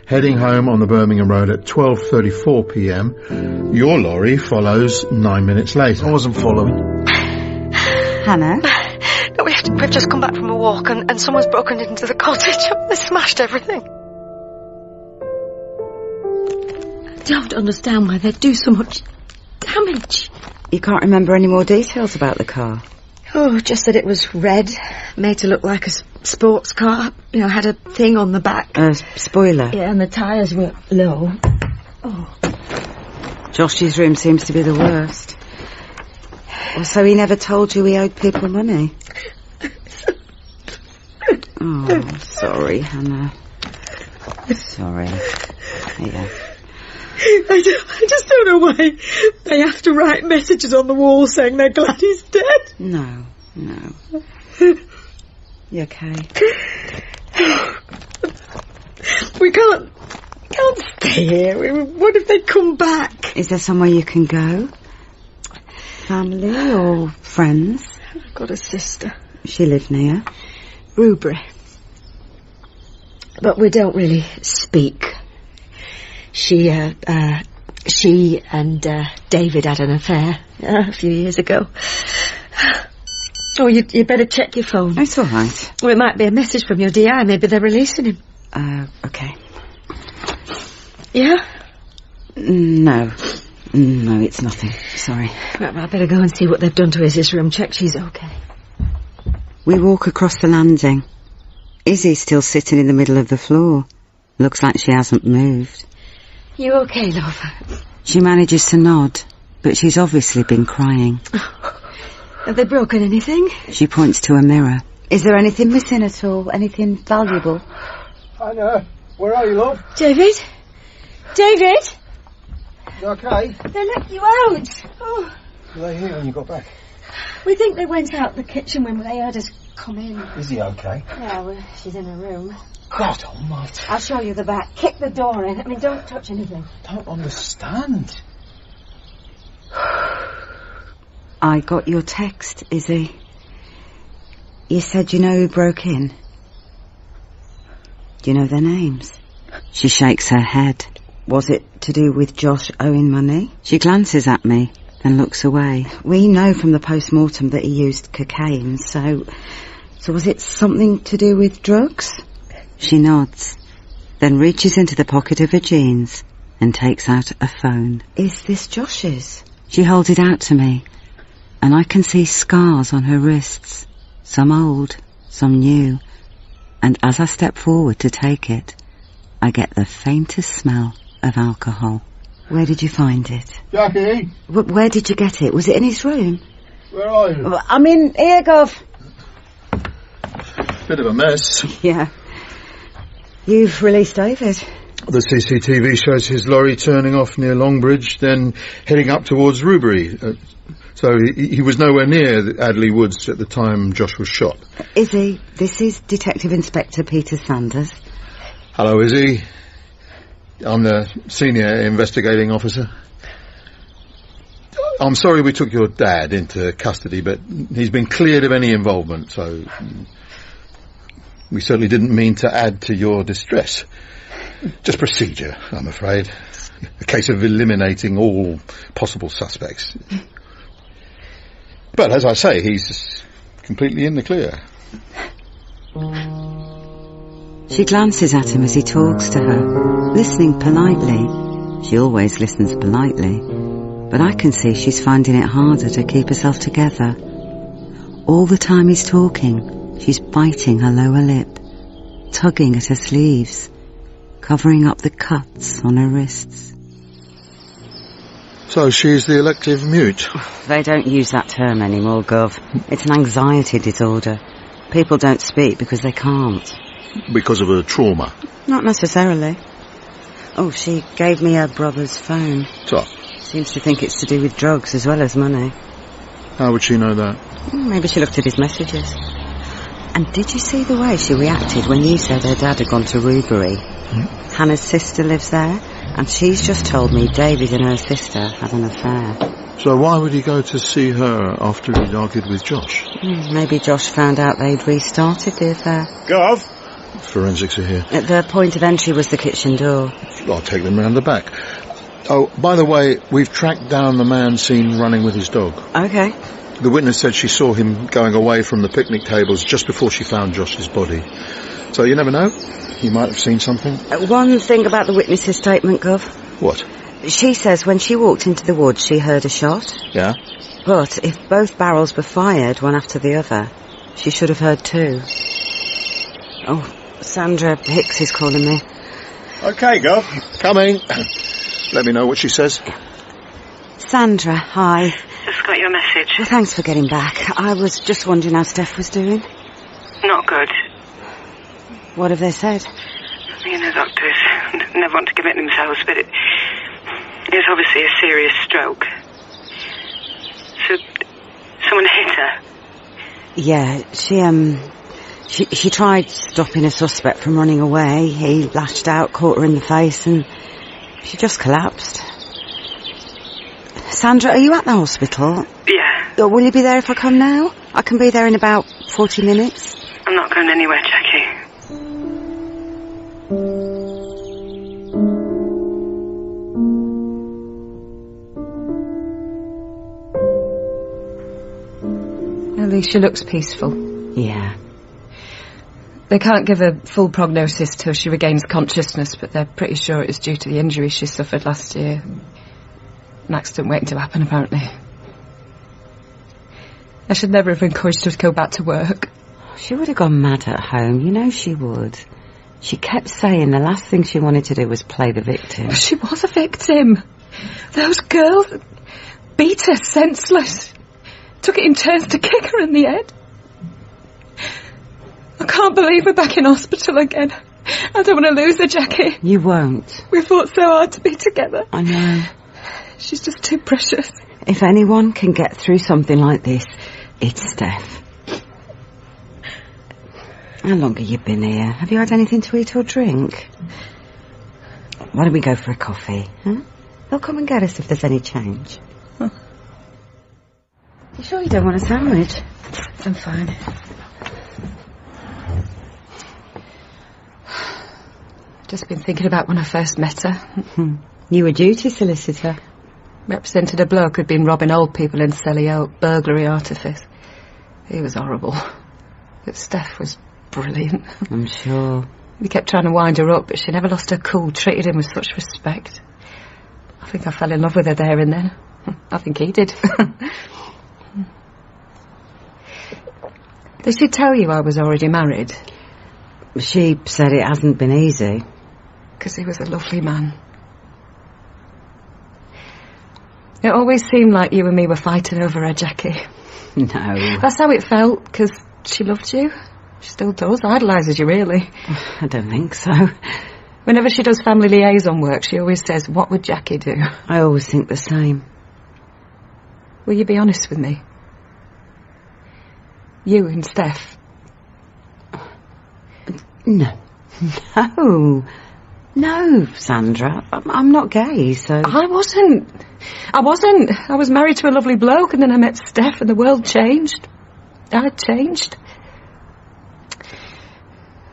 heading home on the Birmingham Road at 12:34 p.m. Your lorry follows 9 minutes later. I wasn't following. Hannah? No, we've just come back from a walk and someone's broken into the cottage. They smashed everything. don't understand why they'd do so much damage. You can't remember any more details about the car? Oh, just that it was red, made to look like a sports car. You know, had a thing on the back. A spoiler? Yeah, and the tyres were low. Oh. Josh's room seems to be the worst. Well, so he never told you he owed people money? Oh, sorry, Hannah. Sorry. Yeah. I just don't know why they have to write messages on the wall saying they're glad he's dead. No. You okay? We can't stay here. What if they come back? Is there somewhere you can go? Family or friends? I've got a sister. She lived near? Rubery. But we don't really speak. She and David had an affair a few years ago. Oh, you better check your phone. It's all right. Well, it might be a message from your DI. Maybe they're releasing him. Okay. Yeah? No, it's nothing. Sorry. Right, well, I better go and see what they've done to Izzy's room. Check she's okay. We walk across the landing. Izzy's still sitting in the middle of the floor. Looks like she hasn't moved. You okay, love? She manages to nod, but she's obviously been crying. Have they broken anything? She points to a mirror. Is there anything missing at all? Anything valuable? Hannah, where are you, love? David? David? You okay? They let you out. Oh. Were they here when you got back? We think they went out the kitchen when they heard us come in. Is he okay? Yeah, well, she's in her room. God almighty. I'll show you the back. Kick the door in. I mean, don't touch anything. Don't understand. I got your text, Izzy. You said you know who broke in. Do you know their names? She shakes her head. Was it to do with Josh owing money? She glances at me, then looks away. We know from the post-mortem that he used cocaine, so was it something to do with drugs? She nods, then reaches into the pocket of her jeans and takes out a phone. Is this Josh's? She holds it out to me, and I can see scars on her wrists, some old, some new, and as I step forward to take it, I get the faintest smell of alcohol. Where did you find it? Jackie? Where did you get it? Was it in his room? Where are you? I'm in here, Gov. Bit of a mess. Yeah. You've released David. The CCTV shows his lorry turning off near Longbridge, then heading up towards Rubery. So he was nowhere near Addley Woods at the time Josh was shot. Izzy, this is Detective Inspector Peter Sanders. Hello, Izzy. I'm the senior investigating officer. I'm sorry we took your dad into custody, but he's been cleared of any involvement, so we certainly didn't mean to add to your distress. Just procedure, I'm afraid. A case of eliminating all possible suspects. But as I say, he's completely in the clear. She glances at him as he talks to her, listening politely. She always listens politely, but I can see she's finding it harder to keep herself together. All the time he's talking, she's biting her lower lip, tugging at her sleeves, covering up the cuts on her wrists. So she's the elective mute? They don't use that term anymore, Gov. It's an anxiety disorder. People don't speak because they can't. Because of her trauma? Not necessarily. Oh, she gave me her brother's phone. So? Seems to think it's to do with drugs as well as money. How would she know that? Maybe she looked at his messages. And did you see the way she reacted when you said her dad had gone to Rubery? Hannah's sister lives there, and she's just told me David and her sister had an affair. So why would he go to see her after he'd argued with Josh? Maybe Josh found out they'd restarted the affair. Gov! Forensics are here. The point of entry was the kitchen door. I'll take them round the back. Oh, by the way, we've tracked down the man seen running with his dog. Okay. The witness said she saw him going away from the picnic tables just before she found Josh's body. So you never know. He might have seen something. One thing about the witness's statement, Gov. What? She says when she walked into the woods she heard a shot. Yeah? But if both barrels were fired one after the other, she should have heard two. Oh, Sandra, Hicks is calling me. OK, Gov. Coming. Let me know what she says. Sandra, hi. Just got your message. Well, thanks for getting back. I was just wondering how Steph was doing. Not good. What have they said? You know, doctors never want to commit themselves, but it's obviously a serious stroke. So, someone hit her? Yeah, she tried stopping a suspect from running away. He lashed out, caught her in the face, and she just collapsed. Sandra, are you at the hospital? Yeah. Will you be there if I come now? I can be there in about 40 minutes. I'm not going anywhere, Jackie. At least she looks peaceful. Yeah. They can't give a full prognosis till she regains consciousness, but they're pretty sure it's due to the injury she suffered last year. An accident waiting to happen, apparently. I should never have encouraged her to go back to work. She would have gone mad at home. You know she would. She kept saying the last thing she wanted to do was play the victim. She was a victim. Those girls beat her senseless. Took it in turns to kick her in the head. I can't believe we're back in hospital again. I don't want to lose her, Jackie. You won't. We fought so hard to be together. I know. She's just too precious. If anyone can get through something like this, it's Steph. How long have you been here? Have you had anything to eat or drink? Why don't we go for a coffee, huh? They'll come and get us if there's any change. Huh. You sure you don't want a sandwich? I'm fine. Just been thinking about when I first met her. You were duty solicitor. Represented a bloke who'd been robbing old people in Selly Oak, burglary artifice. He was horrible. But Steph was brilliant. I'm sure. We kept trying to wind her up, but she never lost her cool, treated him with such respect. I think I fell in love with her there and then. I think he did. Did she tell you I was already married? She said it hasn't been easy. Because he was a lovely man. It always seemed like you and me were fighting over her, Jackie. No. That's how it felt, because she loved you. She still does. Idolises you, really. I don't think so. Whenever she does family liaison work, she always says, what would Jackie do? I always think the same. Will you be honest with me? You and Steph. No. No, Sandra. I'm not gay, so... I wasn't. I was married to a lovely bloke, and then I met Steph, and the world changed. I'd changed.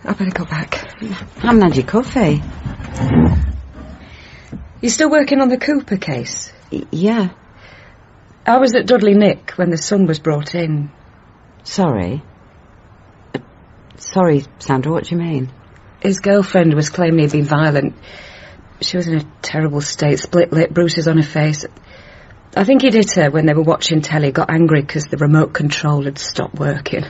I better go back. I haven't had your coffee. You still working on the Cooper case? Yeah. I was at Dudley Nick when the son was brought in. Sorry. Sorry, Sandra, what do you mean? His girlfriend was claiming he'd been violent. She was in a terrible state, split lip, bruises on her face. I think he'd hit her when they were watching telly, got angry because the remote control had stopped working.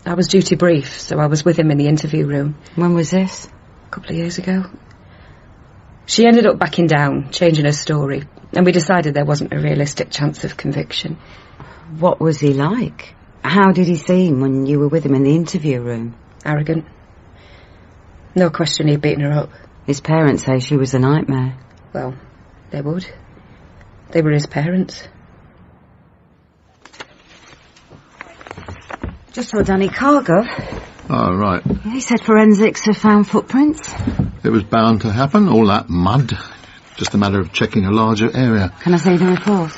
I was duty brief, so I was with him in the interview room. When was this? A couple of years ago. She ended up backing down, changing her story, and we decided there wasn't a realistic chance of conviction. What was he like? How did he seem when you were with him in the interview room? Arrogant. No question he'd beaten her up. His parents say she was a nightmare. Well, they would. They were his parents. Just saw Danny Cargo. Oh, right. He said forensics have found footprints. It was bound to happen, all that mud. Just a matter of checking a larger area. Can I see the report?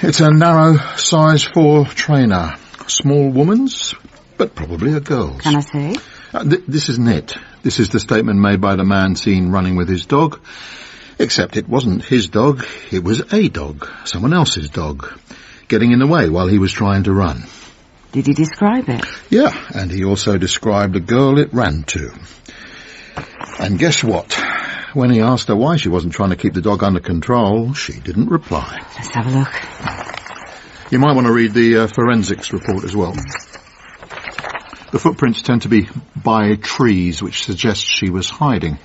It's a narrow size 4 trainer. Small woman's, but probably a girl's. Can I see? This isn't it. This is the statement made by the man seen running with his dog. Except it wasn't his dog, it was a dog, someone else's dog, getting in the way while he was trying to run. Did he describe it? Yeah, and he also described the girl it ran to. And guess what? when he asked her why she wasn't trying to keep the dog under control, she didn't reply. Let's have a look. You might want to read the forensics report as well. The footprints tend to be by trees, which suggests she was hiding,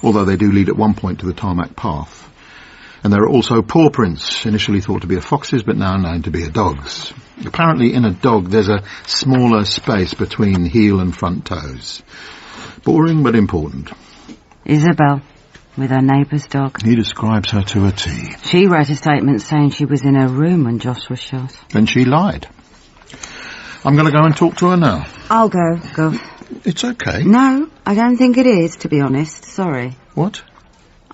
although they do lead at one point to the tarmac path. And there are also paw prints, initially thought to be a fox's, but now known to be a dog's. Apparently in a dog there's a smaller space between heel and front toes. Boring but important. Isabel, with her neighbour's dog. He describes her to a T. She wrote a statement saying she was in her room when Josh was shot. Then she lied. I'm going to go and talk to her now. I'll go. It's okay. No, I don't think it is, to be honest. Sorry. What?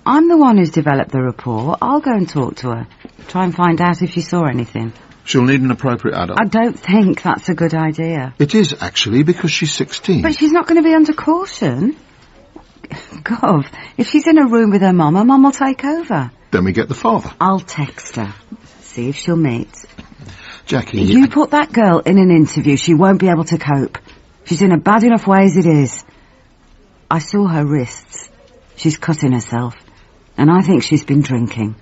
I'm the one who's developed the report. I'll go and talk to her. Try and find out if she saw anything. She'll need an appropriate adult. I don't think that's a good idea. It is, actually, because she's 16. But she's not going to be under caution. Gov, if she's in a room with her mum will take over. Then we get the father. I'll text her. See if she'll meet. Jackie... You put that girl in an interview, she won't be able to cope. She's in a bad enough way as it is. I saw her wrists. She's cutting herself. And I think she's been drinking.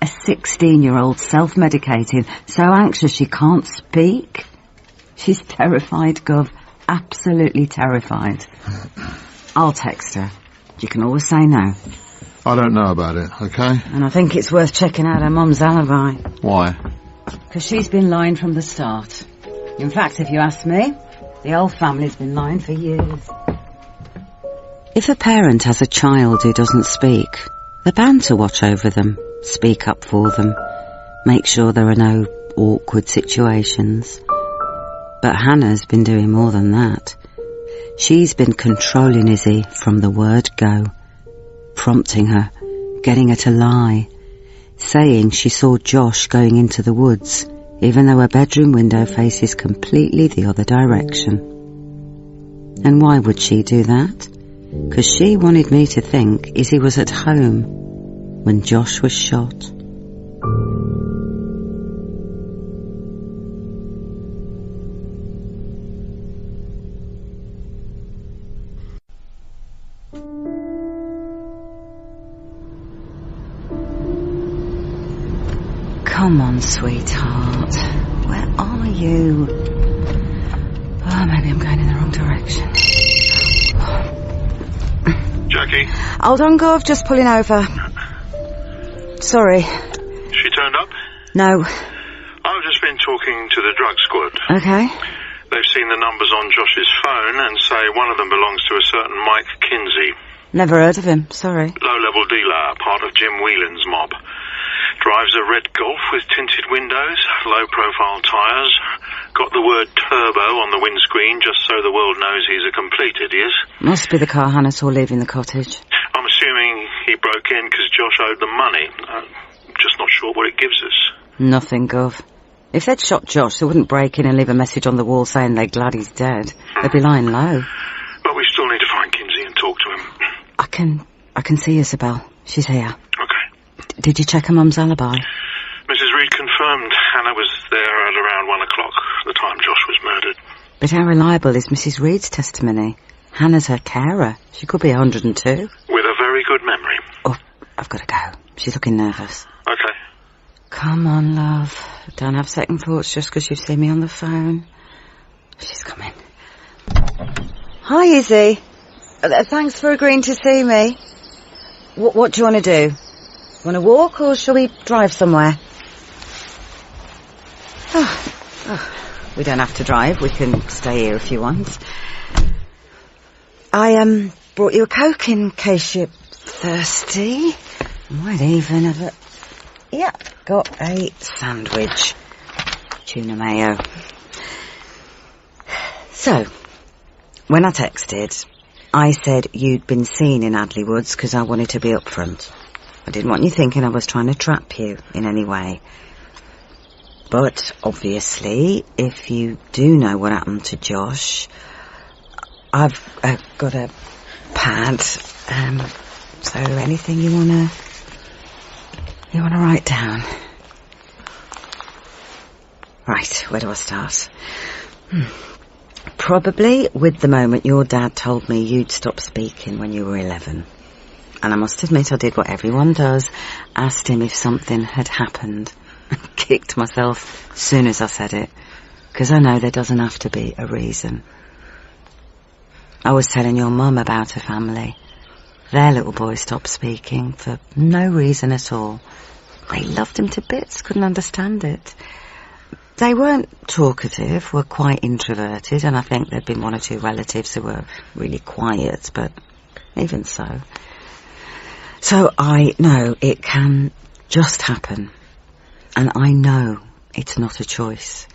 A 16-year-old self-medicating, so anxious she can't speak. She's terrified, Gov. Absolutely terrified. I'll text her. You can always say no. I don't know about it, OK? And I think it's worth checking out her mum's alibi. Why? Because she's been lying from the start. In fact, if you ask me, the whole family's been lying for years. If a parent has a child who doesn't speak, they're bound to watch over them, speak up for them, make sure there are no awkward situations. But Hannah's been doing more than that. She's been controlling Izzy from the word go, prompting her, getting her to lie, saying she saw Josh going into the woods, even though her bedroom window faces completely the other direction. And why would she do that? Because she wanted me to think Izzy was at home when Josh was shot. Come on, sweetheart. Where are you? Oh, maybe I'm going in the wrong direction. Jackie? Hold on, Gov, just pulling over. Sorry. She turned up? No. I've just been talking to the drug squad. Okay. They've seen the numbers on Josh's phone and say one of them belongs to a certain Mike Kinsey. Never heard of him, sorry. Low-level dealer, part of Jim Whelan's mob. Drives a red Golf with tinted windows, low-profile tyres. Got the word turbo on the windscreen just so the world knows he's a complete idiot. Must be the car Hannah saw leaving the cottage. I'm assuming he broke in because Josh owed them money. I'm just not sure what it gives us. Nothing, Gov. If they'd shot Josh, they wouldn't break in and leave a message on the wall saying they're glad he's dead. They'd be lying low. But we still need to find Kinsey and talk to him. I can see Isabel. She's here. Okay. Did you check her mum's alibi? Mrs. Reed confirmed Hannah was there at around 1 o'clock, the time Josh was murdered. But how reliable is Mrs. Reed's testimony? Hannah's her carer. She could be 102. With a very good memory. Oh, I've got to go. She's looking nervous. Okay. Come on, love. Don't have second thoughts just because you've seen me on the phone. She's coming. Hi, Izzy. Thanks for agreeing to see me. What do you want to do? Want to walk or shall we drive somewhere? We don't have to drive. We can stay here if you want. I brought you a Coke in case you're thirsty. Might even have a... Yeah, got a sandwich. Tuna mayo. So, when I texted, I said you'd been seen in Addley Woods because I wanted to be upfront. I didn't want you thinking I was trying to trap you in any way. But, obviously, if you do know what happened to Josh, I've got a pad. So anything you wanna write down? Right, where do I start? Probably with the moment your dad told me you'd stopped speaking when you were 11. And I must admit I did what everyone does, asked him if something had happened. Kicked myself as soon as I said it, because I know there doesn't have to be a reason. I was telling your mum about her family. Their little boy stopped speaking for no reason at all. They loved him to bits, couldn't understand it. They weren't talkative, were quite introverted, and I think there'd been one or two relatives who were really quiet, but even so. So I know it can just happen, and I know it's not a choice.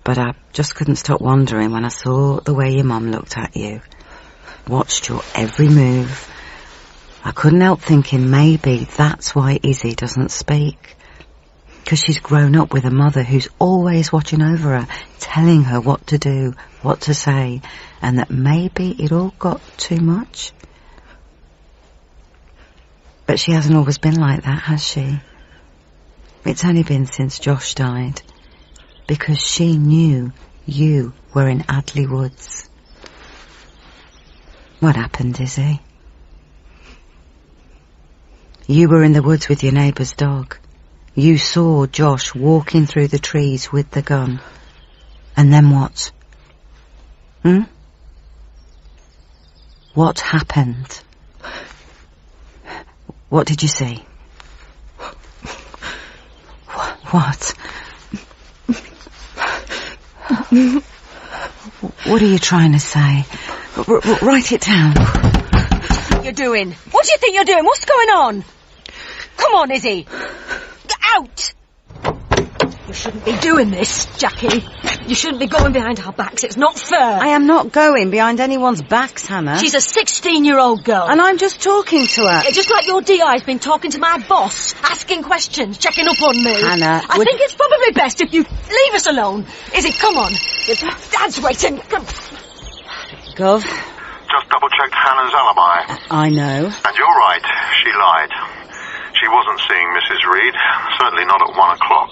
But I just couldn't stop wondering when I saw the way your mum looked at you, watched your every move. I couldn't help thinking maybe that's why Izzy doesn't speak. Because she's grown up with a mother who's always watching over her, telling her what to do, what to say, and that maybe it all got too much. But she hasn't always been like that, has she? It's only been since Josh died. Because she knew you were in Addley Woods. What happened, Izzy? You were in the woods with your neighbour's dog. You saw Josh walking through the trees with the gun. And then what? What happened? What did you see? What? What are you trying to say? Write it down. What do you think you're doing? What do you think you're doing? What's going on? Come on, Izzy. Get out! You shouldn't be doing this, Jackie. You shouldn't be going behind our backs. It's not fair. I am not going behind anyone's backs, Hannah. She's a 16-year-old girl. And I'm just talking to her. Just like your DI's been talking to my boss, asking questions, checking up on me. Hannah, I think it's probably best if you leave us alone. Izzy, come on. Dad's waiting. Gov? Just double-checked Hannah's alibi. I know. And you're right, she lied. She wasn't seeing Mrs. Reed, certainly not at 1 o'clock.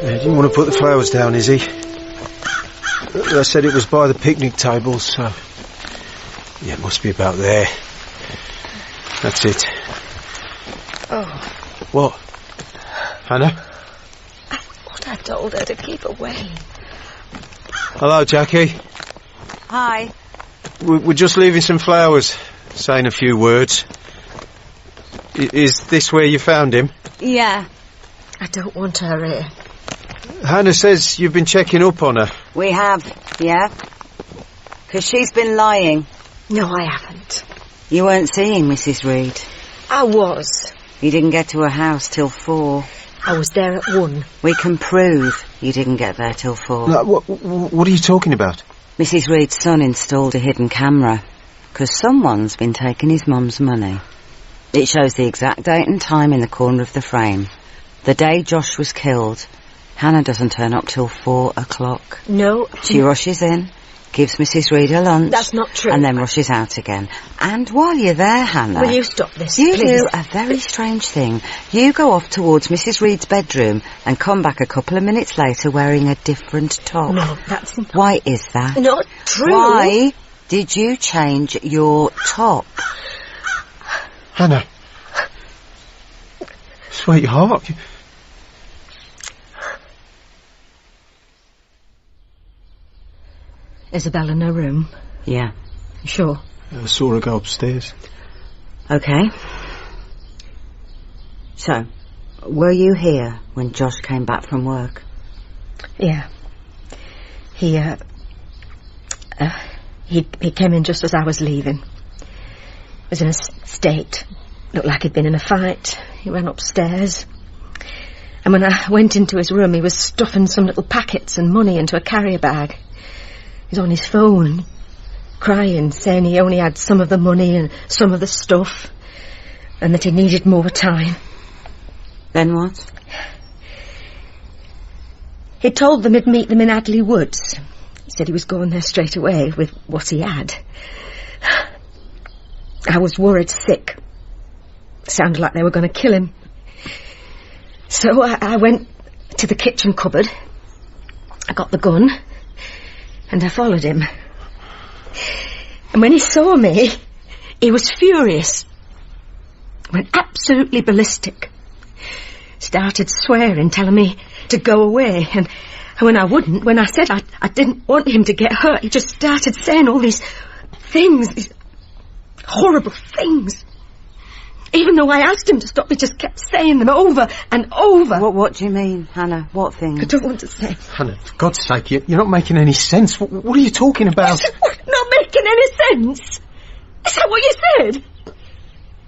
I didn't want to put the flowers down, Izzy. I said it was by the picnic table, so... yeah, it must be about there. That's it. Oh. What? Hannah? What I told her to keep away. Hello, Jackie. Hi. We're just leaving some flowers, saying a few words. Is this where you found him? Yeah. I don't want her here. Hannah says you've been checking up on her. We have, yeah. Because she's been lying. No, I haven't. You weren't seeing Mrs. Reed. I was. You didn't get to her house till 4. I was there at 1. We can prove you didn't get there till 4. No, what are you talking about? Mrs. Reed's son installed a hidden camera, because someone's been taking his mum's money. It shows the exact date and time in the corner of the frame. The day Josh was killed, Hannah doesn't turn up till 4 o'clock. No. She rushes in, gives Mrs. Reed a lunch. That's not true. And then rushes out again. And while you're there, Hannah... Will you stop this, You please? do a very strange thing. You go off towards Mrs. Reed's bedroom and come back a couple of minutes later wearing a different top. No, that's not... Why is that? Not true. Why did you change your top? Hannah. Sweetheart. Isabel in her room? Yeah. Sure. I saw her go upstairs. Okay. So, were you here when Josh came back from work? Yeah. He came in just as I was leaving. He was in a state. Looked like he'd been in a fight. He ran upstairs. And when I went into his room, he was stuffing some little packets and money into a carrier bag. He's on his phone, crying, saying he only had some of the money and some of the stuff, and that he needed more time. Then what? He told them he'd meet them in Addley Woods. He said he was going there straight away with what he had. I was worried sick. Sounded like they were going to kill him. So I went to the kitchen cupboard. I got the gun, and I followed him. And when he saw me, he was furious. Went absolutely ballistic. Started swearing, telling me to go away. And when I wouldn't, when I said I didn't want him to get hurt, he just started saying all these things, these horrible things. Even though I asked him to stop, he just kept saying them over and over. What do you mean, Hannah? What things? I don't want to say. Hannah, for God's sake, you're not making any sense. What are you talking about? Not making any sense? Is that what you said?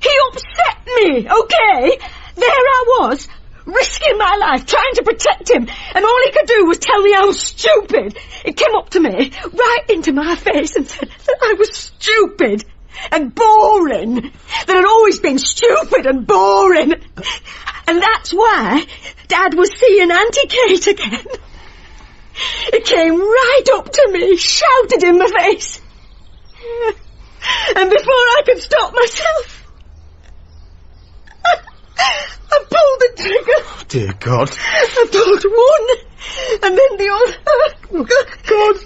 He upset me, okay? There I was, risking my life, trying to protect him, and all he could do was tell me I was stupid. He came up to me, right into my face, and said that I was stupid and boring, that I'd always been stupid and boring. And that's why Dad was seeing Auntie Kate again. He came right up to me, shouted in my face. And before I could stop myself, I pulled the trigger. Oh, dear God. I pulled one, and then the other. God.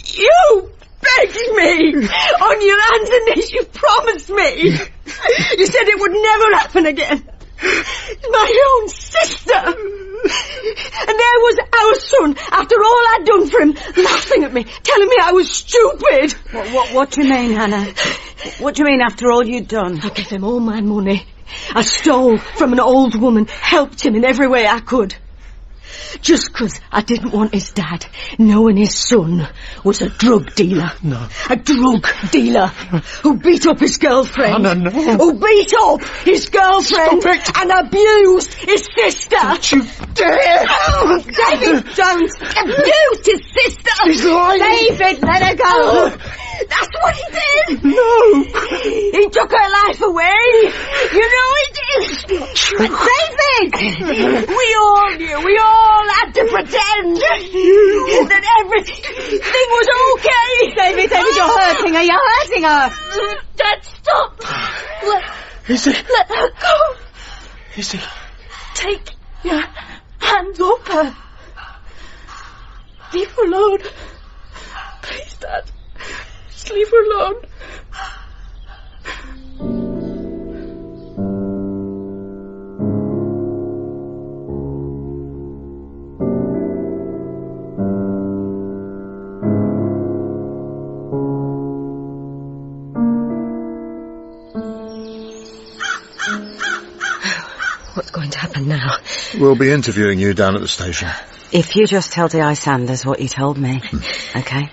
You begged me on your hands and knees. You promised me. You said it would never happen again. My own sister. And there was our son, after all I'd done for him, laughing at me, telling me I was stupid. What do you mean, Hannah? What do you mean after all you'd done? I gave him all my money. I stole from an old woman, helped him in every way I could. Just 'cause I didn't want his dad knowing his son was a drug dealer. No. A drug dealer who beat up his girlfriend. No. Who beat up his girlfriend. Stop it. And abused his sister. Don't you dare! Oh, David, don't abuse his sister. She's lying. David, let her go. That's what he did. No. He took her life away. You know he did. David, we all knew. We all had to pretend that everything was okay. David, you're hurting her. You're hurting her. Dad, stop. Let her go. Is he? Take your hands off her. Leave her alone. Please, Dad. Just leave her alone. What's going to happen now? We'll be interviewing you down at the station. If you just tell D.I. Sanders what you told me, okay?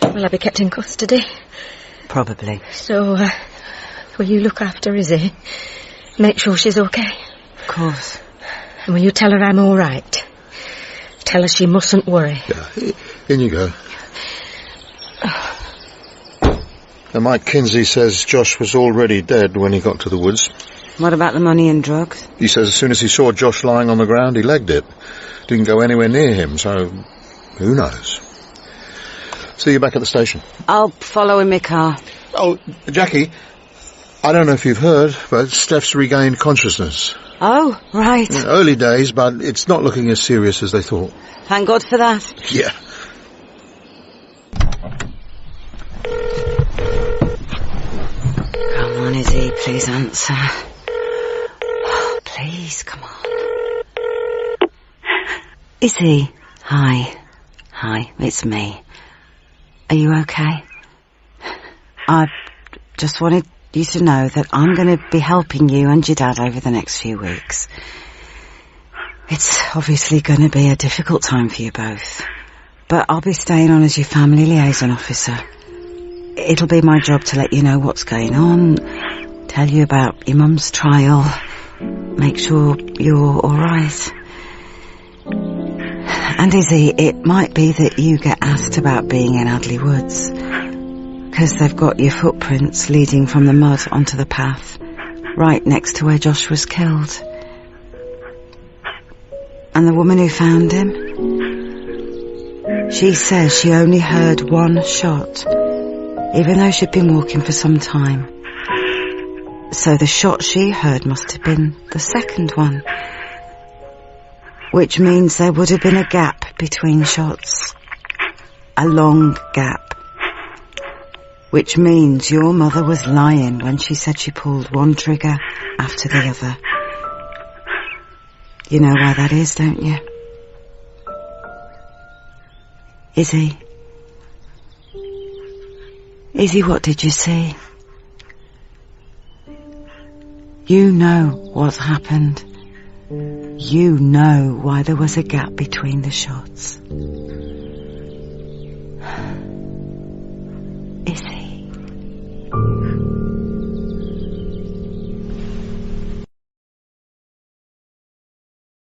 Will I be kept in custody? Probably. So, will you look after Izzy? Make sure she's okay? Of course. And will you tell her I'm all right? Tell her she mustn't worry. Yeah, in you go. And Mike Kinsey says Josh was already dead when he got to the woods. What about the money and drugs? He says as soon as he saw Josh lying on the ground, he legged it. Didn't go anywhere near him, so who knows? See you back at the station. I'll follow in my car. Oh, Jackie, I don't know if you've heard, but Steph's regained consciousness. Oh, right. Early days, but it's not looking as serious as they thought. Thank God for that. Yeah. Come on, Izzy, please answer. Oh, please, come on. Izzy, hi. Hi, it's me. Are you okay? I just wanted you to know that I'm going to be helping you and your dad over the next few weeks. It's obviously going to be a difficult time for you both, but I'll be staying on as your family liaison officer. It'll be my job to let you know what's going on, tell you about your mum's trial, make sure you're all right. And Izzy, it might be that you get asked about being in Addley Woods, because they've got your footprints leading from the mud onto the path, right next to where Josh was killed. And the woman who found him, she says she only heard one shot, even though she'd been walking for some time. So the shot she heard must have been the second one. Which means there would have been a gap between shots. A long gap. Which means your mother was lying when she said she pulled one trigger after the other. You know why that is, don't you? Izzy, what did you see? You know what happened. You know why there was a gap between the shots. Izzy.